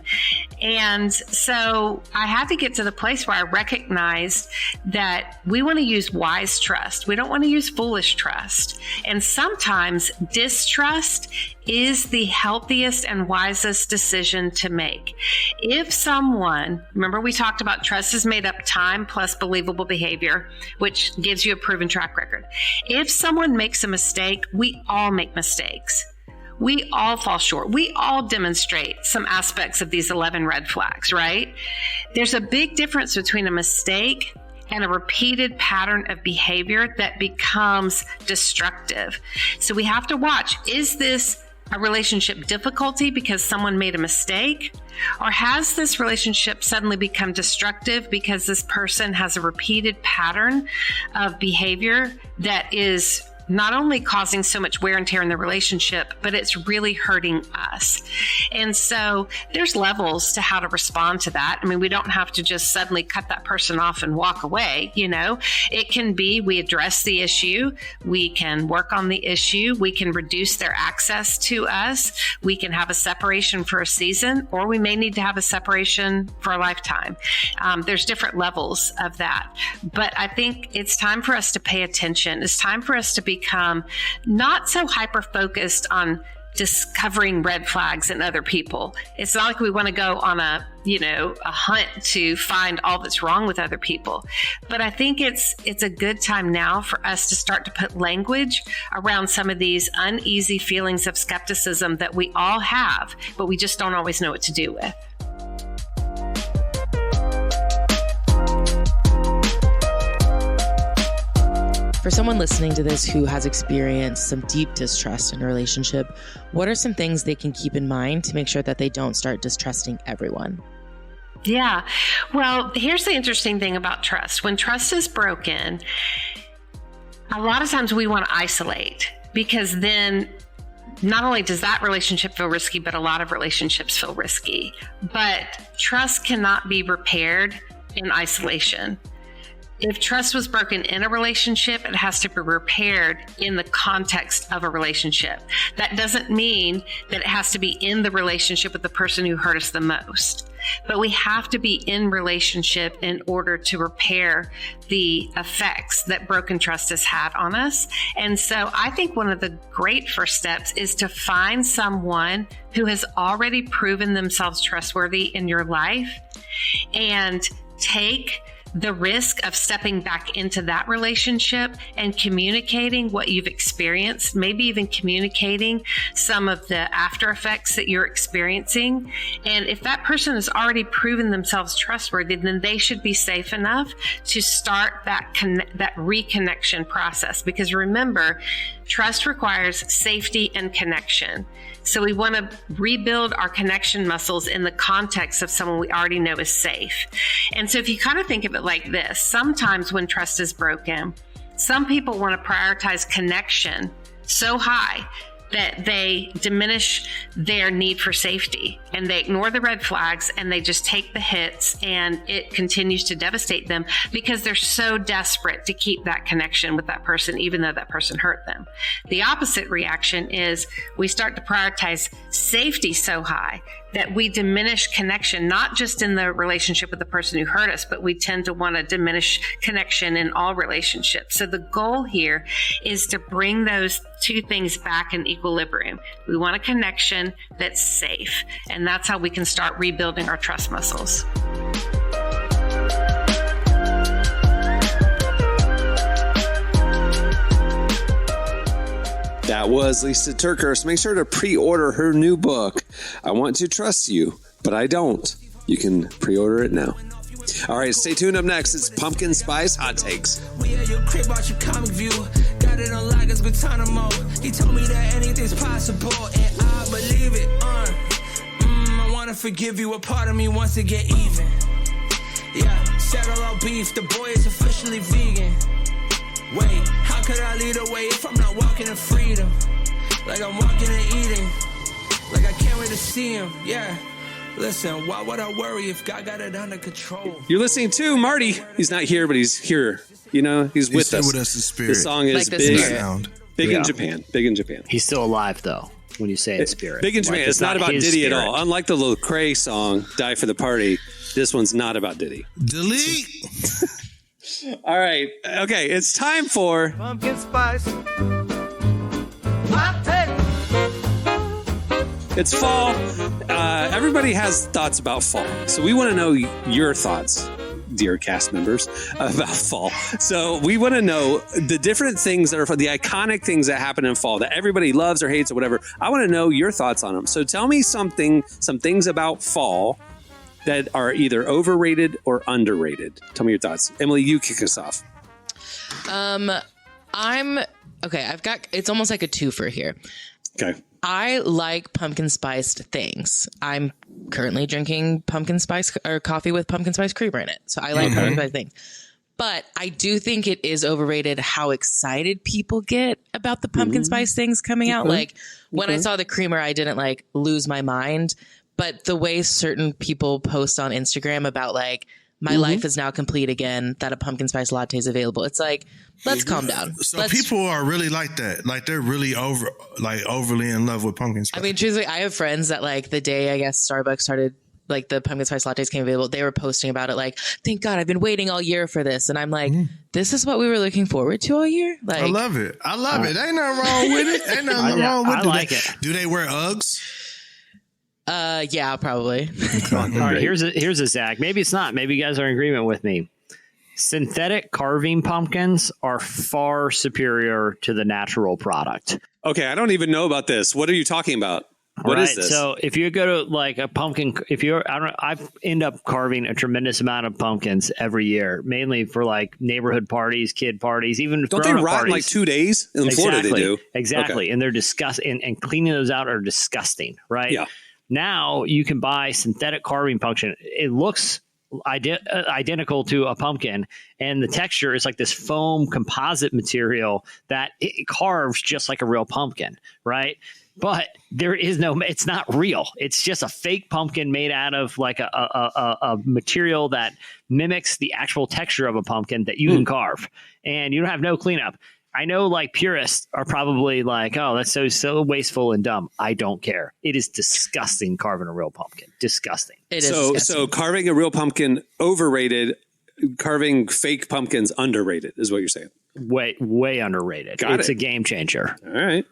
And so I had to get to the place where I recognized that we want to use wise trust. We don't want to use foolish trust. And sometimes distrust is the healthiest and wisest decision to make. If someone, remember we talked about trust is made up time plus believable behavior, which gives you a proven track record. If someone makes a mistake, we all make mistakes. We all fall short. We all demonstrate some aspects of these 11 red flags, right? There's a big difference between a mistake and a repeated pattern of behavior that becomes destructive. So we have to watch, is this a relationship difficulty because someone made a mistake? Or has this relationship suddenly become destructive because this person has a repeated pattern of behavior that is not only causing so much wear and tear in the relationship, but it's really hurting us? And so there's levels to how to respond to that. I mean, we don't have to just suddenly cut that person off and walk away. You know, it can be we address the issue, we can work on the issue, we can reduce their access to us, we can have a separation for a season, or we may need to have a separation for a lifetime. There's different levels of that. But I think it's time for us to pay attention. It's time for us to become not so hyper-focused on discovering red flags in other people. It's not like we want to go on a hunt to find all that's wrong with other people. But I think it's a good time now for us to start to put language around some of these uneasy feelings of skepticism that we all have, but we just don't always know what to do with. For someone listening to this who has experienced some deep distrust in a relationship, what are some things they can keep in mind to make sure that they don't start distrusting everyone? Yeah. Well, here's the interesting thing about trust. When trust is broken, a lot of times we want to isolate, because then not only does that relationship feel risky, but a lot of relationships feel risky. But trust cannot be repaired in isolation. If trust was broken in a relationship, it has to be repaired in the context of a relationship. That doesn't mean that it has to be in the relationship with the person who hurt us the most. But we have to be in relationship in order to repair the effects that broken trust has had on us. And so I think one of the great first steps is to find someone who has already proven themselves trustworthy in your life and take the risk of stepping back into that relationship and communicating what you've experienced, maybe even communicating some of the after effects that you're experiencing. And if that person has already proven themselves trustworthy, then they should be safe enough to start that reconnection process. Because remember, trust requires safety and connection. So we want to rebuild our connection muscles in the context of someone we already know is safe. And so if you kind of think of it like this, sometimes when trust is broken, some people want to prioritize connection so high that they diminish their need for safety and they ignore the red flags and they just take the hits, and it continues to devastate them because they're so desperate to keep that connection with that person, even though that person hurt them. The opposite reaction is we start to prioritize safety so high that we diminish connection, not just in the relationship with the person who hurt us, but we tend to want to diminish connection in all relationships. So the goal here is to bring those two things back in equilibrium. We want a connection that's safe, and that's how we can start rebuilding our trust muscles. That was Lysa TerKeurst. Make sure to pre-order her new book, I Want to Trust You, But I Don't. You can pre-order it now. All right, stay tuned. Up next, it's Pumpkin Spice Hot Takes. We at your crib, watch your comic view. Got it on lock, it's Guantanamo. He told me that anything's possible, and I believe it. I want to forgive you. A part of me wants to get even. Yeah, settle all beef. The boy is officially vegan. Wait, how could I lead the way if I'm not walking in freedom? Like I'm walking and eating. Like I can't wait to see him, yeah. Listen, why would I worry if God got it under control? You're listening to Marty. He's not here, but he's here. You know, he's with us. He's with us in spirit. The song is Like big in Japan. Big in Japan. He's still alive, though, when you say in spirit. Big in Japan. Like, it's not about his Diddy spirit. at all. Unlike the Lecrae song, Die for the Party, this one's not about Diddy. Delete. All right. Okay, it's time for Pumpkin spice. It's fall. Everybody has thoughts about fall. So we want to know your thoughts, dear cast members, about fall. So we want to know the different things that are the iconic things that happen in fall that everybody loves or hates or whatever. I want to know your thoughts on them. So tell me some things about fall that are either overrated or underrated. Tell me your thoughts. Emily, you kick us off. It's almost like a twofer here. Okay. I like pumpkin spiced things. I'm currently drinking pumpkin spice or coffee with pumpkin spice creamer in it. So I like pumpkin spice things. But I do think it is overrated how excited people get about the pumpkin spice things coming out. Like when I saw the creamer, I didn't like lose my mind. But the way certain people post on Instagram about like, my life is now complete again, that a pumpkin spice latte is available. It's like, let's calm down. So people are really like that. Like they're really overly in love with pumpkin spice. I mean, truthfully, I have friends that like the day, I guess, Starbucks started, like the pumpkin spice lattes came available, they were posting about it like, thank God, I've been waiting all year for this. And I'm like, this is what we were looking forward to all year? Like, I love it. Ain't nothing wrong with it. Ain't nothing wrong with it. I like it. Do they wear Uggs? Yeah, probably. All right, here's a Zach. Maybe it's not. Maybe you guys are in agreement with me. Synthetic carving pumpkins are far superior to the natural product. Okay, I don't even know about this. What are you talking about? What is this? So if you go to like a pumpkin, I end up carving a tremendous amount of pumpkins every year, mainly for like neighborhood parties, kid parties, even don't they rot in like 2 days? In Florida, they do. Exactly, okay. and they're disgusting. And cleaning those out are disgusting, right? Yeah. Now you can buy synthetic carving pumpkin. It looks identical to a pumpkin, and the texture is like this foam composite material that it carves just like a real pumpkin, right? But there is it's not real. It's just a fake pumpkin made out of like a material that mimics the actual texture of a pumpkin that you can carve, and you don't have no cleanup. I know like purists are probably like, oh, that's so wasteful and dumb. I don't care. It is disgusting carving a real pumpkin. Disgusting. It is disgusting. So carving a real pumpkin, overrated. Carving fake pumpkins, underrated, is what you're saying. Way underrated. It's a game changer. All right.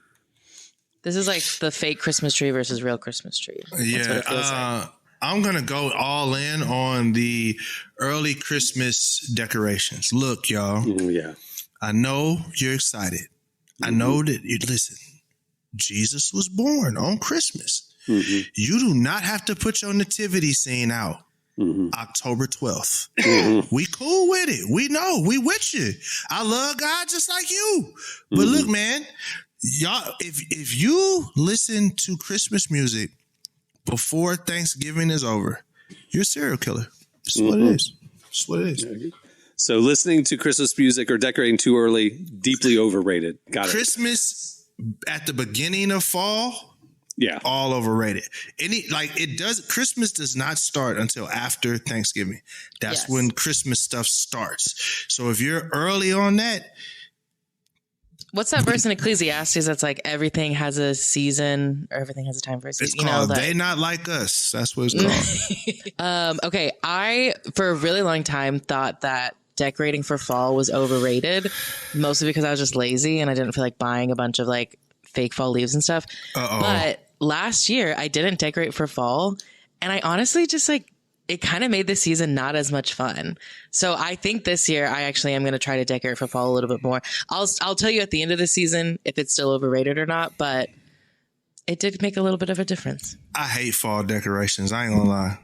This is like the fake Christmas tree versus real Christmas tree. That's what it feels like. I'm going to go all in on the early Christmas decorations. Look, y'all. Yeah. I know you're excited. I know that listen, Jesus was born on Christmas. You do not have to put your nativity scene out October 12th. We cool with it. We know. We with you. I love God just like you. But look, man, y'all, if you listen to Christmas music before Thanksgiving is over, you're a serial killer. That's what it is. That's what it is. So listening to Christmas music or decorating too early, deeply overrated. Got it. Christmas at the beginning of fall, all overrated. Christmas does not start until after Thanksgiving. That's when Christmas stuff starts. So if you're early on that. What's that verse in Ecclesiastes that's like everything has a season or everything has a time for a season? It's called They Not Like Us. That's what it's called. Okay. I, for a really long time, thought that decorating for fall was overrated, mostly because I was just lazy and I didn't feel like buying a bunch of like fake fall leaves and stuff. But last year I didn't decorate for fall, and I honestly just like it kind of made the season not as much fun. So I think this year I actually am going to try to decorate for fall a little bit more. I'll tell you at the end of the season if it's still overrated or not, but it did make a little bit of a difference. I hate fall decorations. I ain't gonna lie.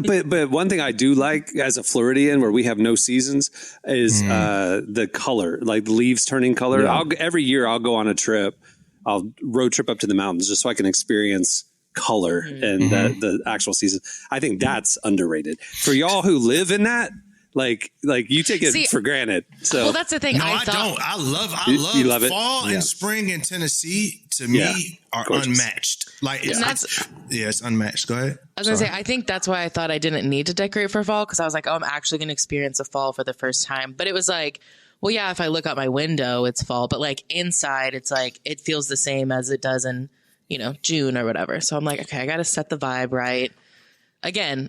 But one thing I do like as a Floridian where we have no seasons is the color, like the leaves turning color. Yeah. Every year I'll go on a trip. I'll road trip up to the mountains just so I can experience color and the actual season. I think that's underrated. For y'all who live in that, like you take it for granted. So well, that's the thing. No, I don't. I love fall and spring in Tennessee. To me, are unmatched. Like it's unmatched. Go ahead. I was gonna say, I think that's why I thought I didn't need to decorate for fall, because I was like, oh, I'm actually gonna experience a fall for the first time. But it was like, well, yeah, if I look out my window, it's fall, but like inside, it's like it feels the same as it does in June or whatever. So I'm like, okay, I got to set the vibe right. Again,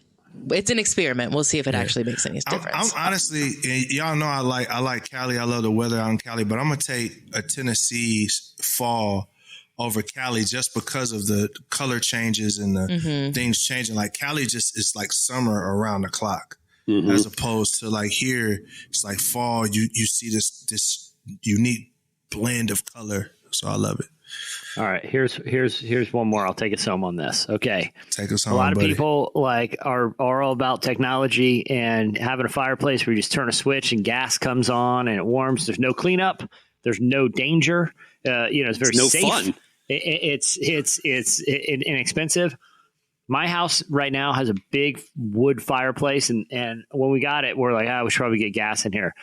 it's an experiment. We'll see if it actually makes any difference. I'm honestly, y'all know I like Cali. I love the weather out in Cali, but I'm gonna take a Tennessee fall over Cali just because of the color changes and the things changing. Like Cali just is like summer around the clock, as opposed to like here, it's like fall. You see this unique blend of color. So I love it. All right, here's one more. I'll take us home on this. Okay. Take us home. A lot of people are all about technology and having a fireplace where you just turn a switch and gas comes on and it warms. There's no cleanup. There's no danger. It's very safe. Fun. It's inexpensive. My house right now has a big wood fireplace, and when we got it, we're like, we should probably get gas in here.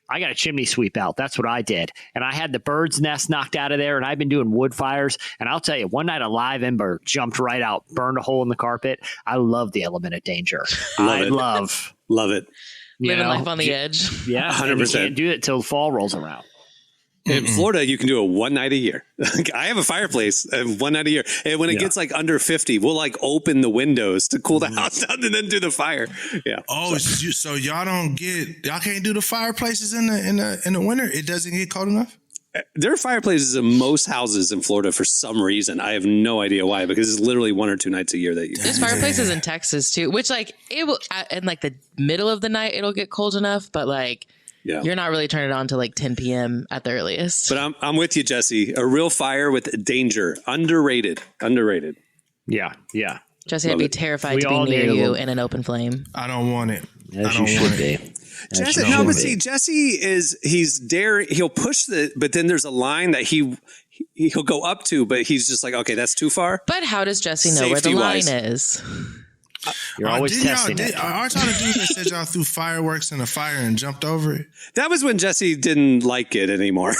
I got a chimney sweep out. That's what I did. And I had the bird's nest knocked out of there, and I've been doing wood fires. And I'll tell you, one night a live ember jumped right out, burned a hole in the carpet. I love the element of danger. Love it. Living life on the edge. Yeah, 100%. You can't do it till fall rolls around. In Florida, you can do it one night a year. I have a fireplace one night a year. And when it gets like under 50, we'll like open the windows to cool the house down and then do the fire. Yeah. Oh, so y'all can't do the fireplaces in the winter? It doesn't get cold enough? There are fireplaces in most houses in Florida for some reason. I have no idea why, because it's literally 1 or 2 nights a year that you. There's fireplaces in Texas too, which like it will in like the middle of the night it'll get cold enough, but like. Yeah. You're not really turning it on till like 10 p.m. at the earliest. But I'm with you, Jesse. A real fire with danger. Underrated. Yeah. Jesse, I'd be terrified to be near you in an open flame. I don't want it. As you should be. Jesse he's daring. He'll push but then there's a line that he'll go up to, but he's just like, okay, that's too far. But how does Jesse know where the line is? You're always testing it. Aren't y'all the dudes that said y'all threw fireworks in a fire and jumped over it? That was when Jesse didn't like it anymore.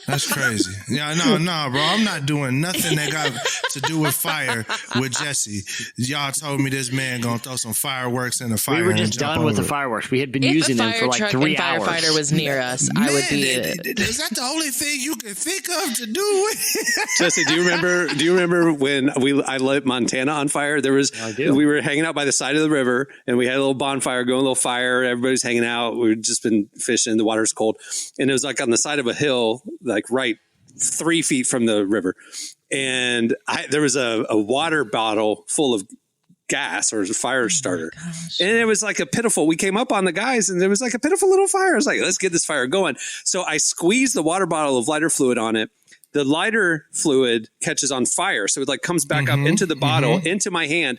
That's crazy. Yeah, no, bro. I'm not doing nothing that got to do with fire with Jesse. Y'all told me this man gonna throw some fireworks in the fire. We were just done with the fireworks. We had been using them for like 3 hours. If a firefighter was near us, I would be. Is that the only thing you can think of to do? Jesse, do you remember when I lit Montana on fire? We were hanging out by the side of the river, and we had a little bonfire going, a little fire. Everybody's hanging out. We'd just been fishing. The water's cold, and it was like on the side of a hill, like right 3 feet from the river. and there was a water bottle full of gas or a fire starter. And it was like a pitiful, we came up on the guys and there was like a pitiful little fire. I was like, let's get this fire going. So I squeezed the water bottle of lighter fluid on it. The lighter fluid catches on fire. So it like comes back up into the bottle, into my hand,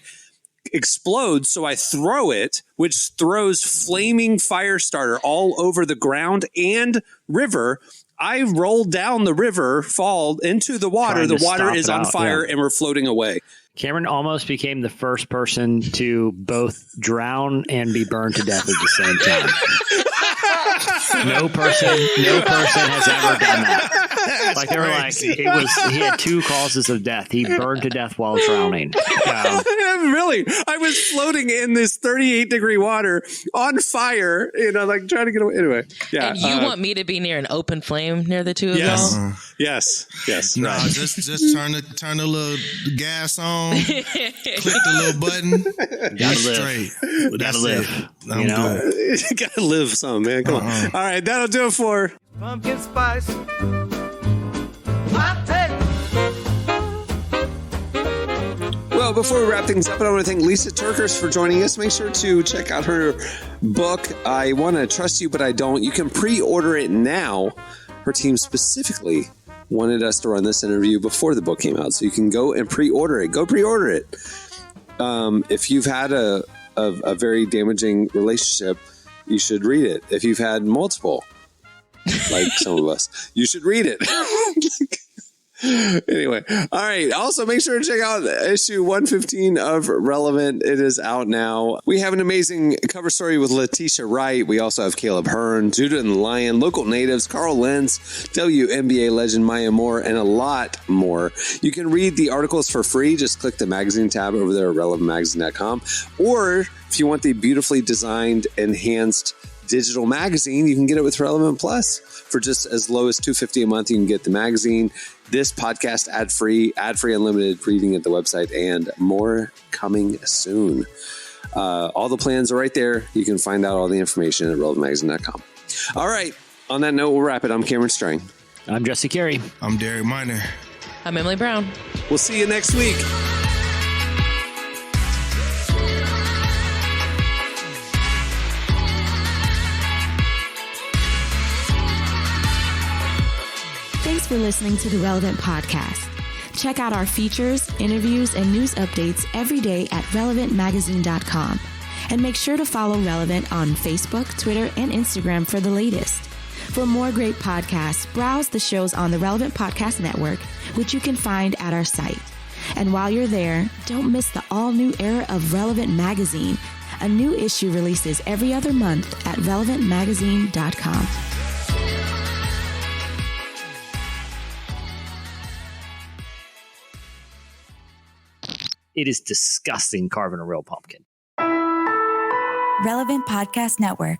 explodes. So I throw it, which throws flaming fire starter all over the ground and river. I roll down the river, fall into the water. The water is on fire and we're floating away. Cameron almost became the first person to both drown and be burned to death at the same time. No person has ever done that. Like they were like, he had 2 causes of death. He burned to death while drowning. Really, I was floating in this 38-degree water on fire, like trying to get away. Anyway, yeah. And you want me to be near an open flame near the two of y'all? Yes. No, right. just turn the little gas on, click the little button. Gotta straight. Gotta live. I'm good. Gotta live some, man. Come on. All right, that'll do it for Pumpkin spice. Well, before we wrap things up, I want to thank Lysa TerKeurst for joining us. Make sure to check out her book, I Want to Trust You, But I Don't. You can pre-order it now. Her team specifically wanted us to run this interview before the book came out, so you can go and pre-order it. Go pre-order it. If you've had a very damaging relationship, you should read it. If you've had multiple, like some of us, you should read it. Anyway, all right. Also, make sure to check out issue 115 of Relevant. It is out now. We have an amazing cover story with Letitia Wright. We also have Caleb Hearn, Judah and the Lion, local natives, Carl Lentz, WNBA legend Maya Moore, and a lot more. You can read the articles for free. Just click the magazine tab over there at relevantmagazine.com. Or if you want the beautifully designed, enhanced digital magazine, you can get it with Relevant Plus for just as low as $250 a month. You can get the magazine, this podcast ad-free unlimited reading at the website, and more coming soon. All the plans are right there. You can find out all the information at relevantmagazine.com. All right. On that note, we'll wrap it. I'm Cameron Strang. I'm Jesse Carey. I'm Derek Miner. I'm Emily Brown. We'll see you next week. Thanks for listening to the Relevant Podcast. Check out our features, interviews, and news updates every day at relevantmagazine.com. And make sure to follow Relevant on Facebook, Twitter, and Instagram for the latest. For more great podcasts, browse the shows on the Relevant Podcast Network, which you can find at our site. And while you're there, don't miss the all-new era of Relevant Magazine. A new issue releases every other month at relevantmagazine.com. It is disgusting carving a real pumpkin. Relevant Podcast Network.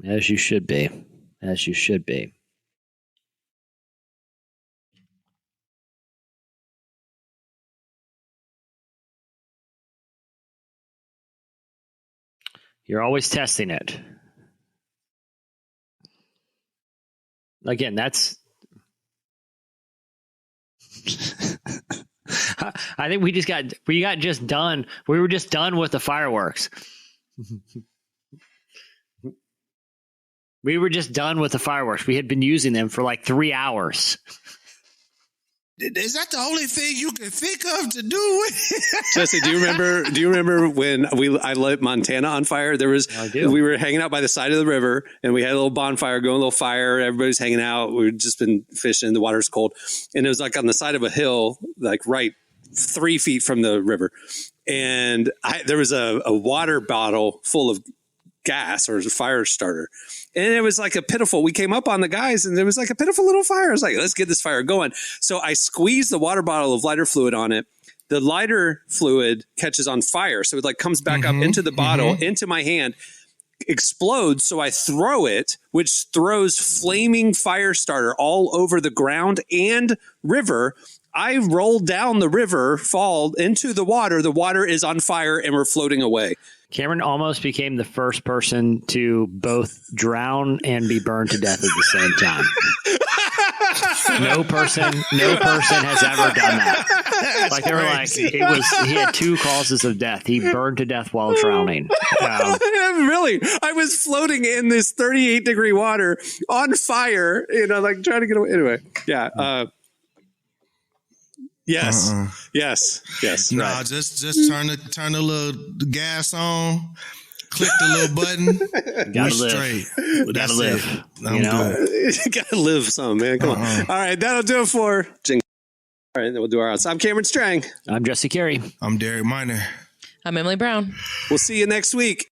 As you should be. As you should be. You're always testing it. Again, that's... I think we got just done. We were just done with the fireworks. We were just done with the fireworks. We had been using them for like 3 hours. Is that the only thing you can think of to do? Jesse, do you remember when I lit Montana on fire? We were hanging out by the side of the river and we had a little bonfire going, a little fire. Everybody's hanging out. We'd just been fishing. The water's cold. And it was like on the side of a hill, like right 3 feet from the river. And there was a water bottle full of gas or a fire starter. And it was like we came up on the guys and there was like a pitiful little fire. I was like, let's get this fire going. So I squeezed the water bottle of lighter fluid on it. The lighter fluid catches on fire. So it like comes back up into the bottle, into my hand, explodes. So I throw it, which throws flaming fire starter all over the ground and river. I roll down the river, fall into the water. The water is on fire and we're floating away. Cameron almost became the first person to both drown and be burned to death at the same time. No person has ever done that. That's like they were crazy. he had 2 causes of death. He burned to death while drowning. Really, I was floating in this 38-degree water on fire, like trying to get away. Anyway, yeah. Yes. Yes. No, right. just turn the little gas on, click the little button. Gotta live. Straight. Gotta live. I'm good. You gotta live some, man. Come on. All right, that'll do it for Jingle. All right, then we'll do our outs. I'm Cameron Strang. I'm Jesse Carey. I'm Derek Miner. I'm Emily Brown. We'll see you next week.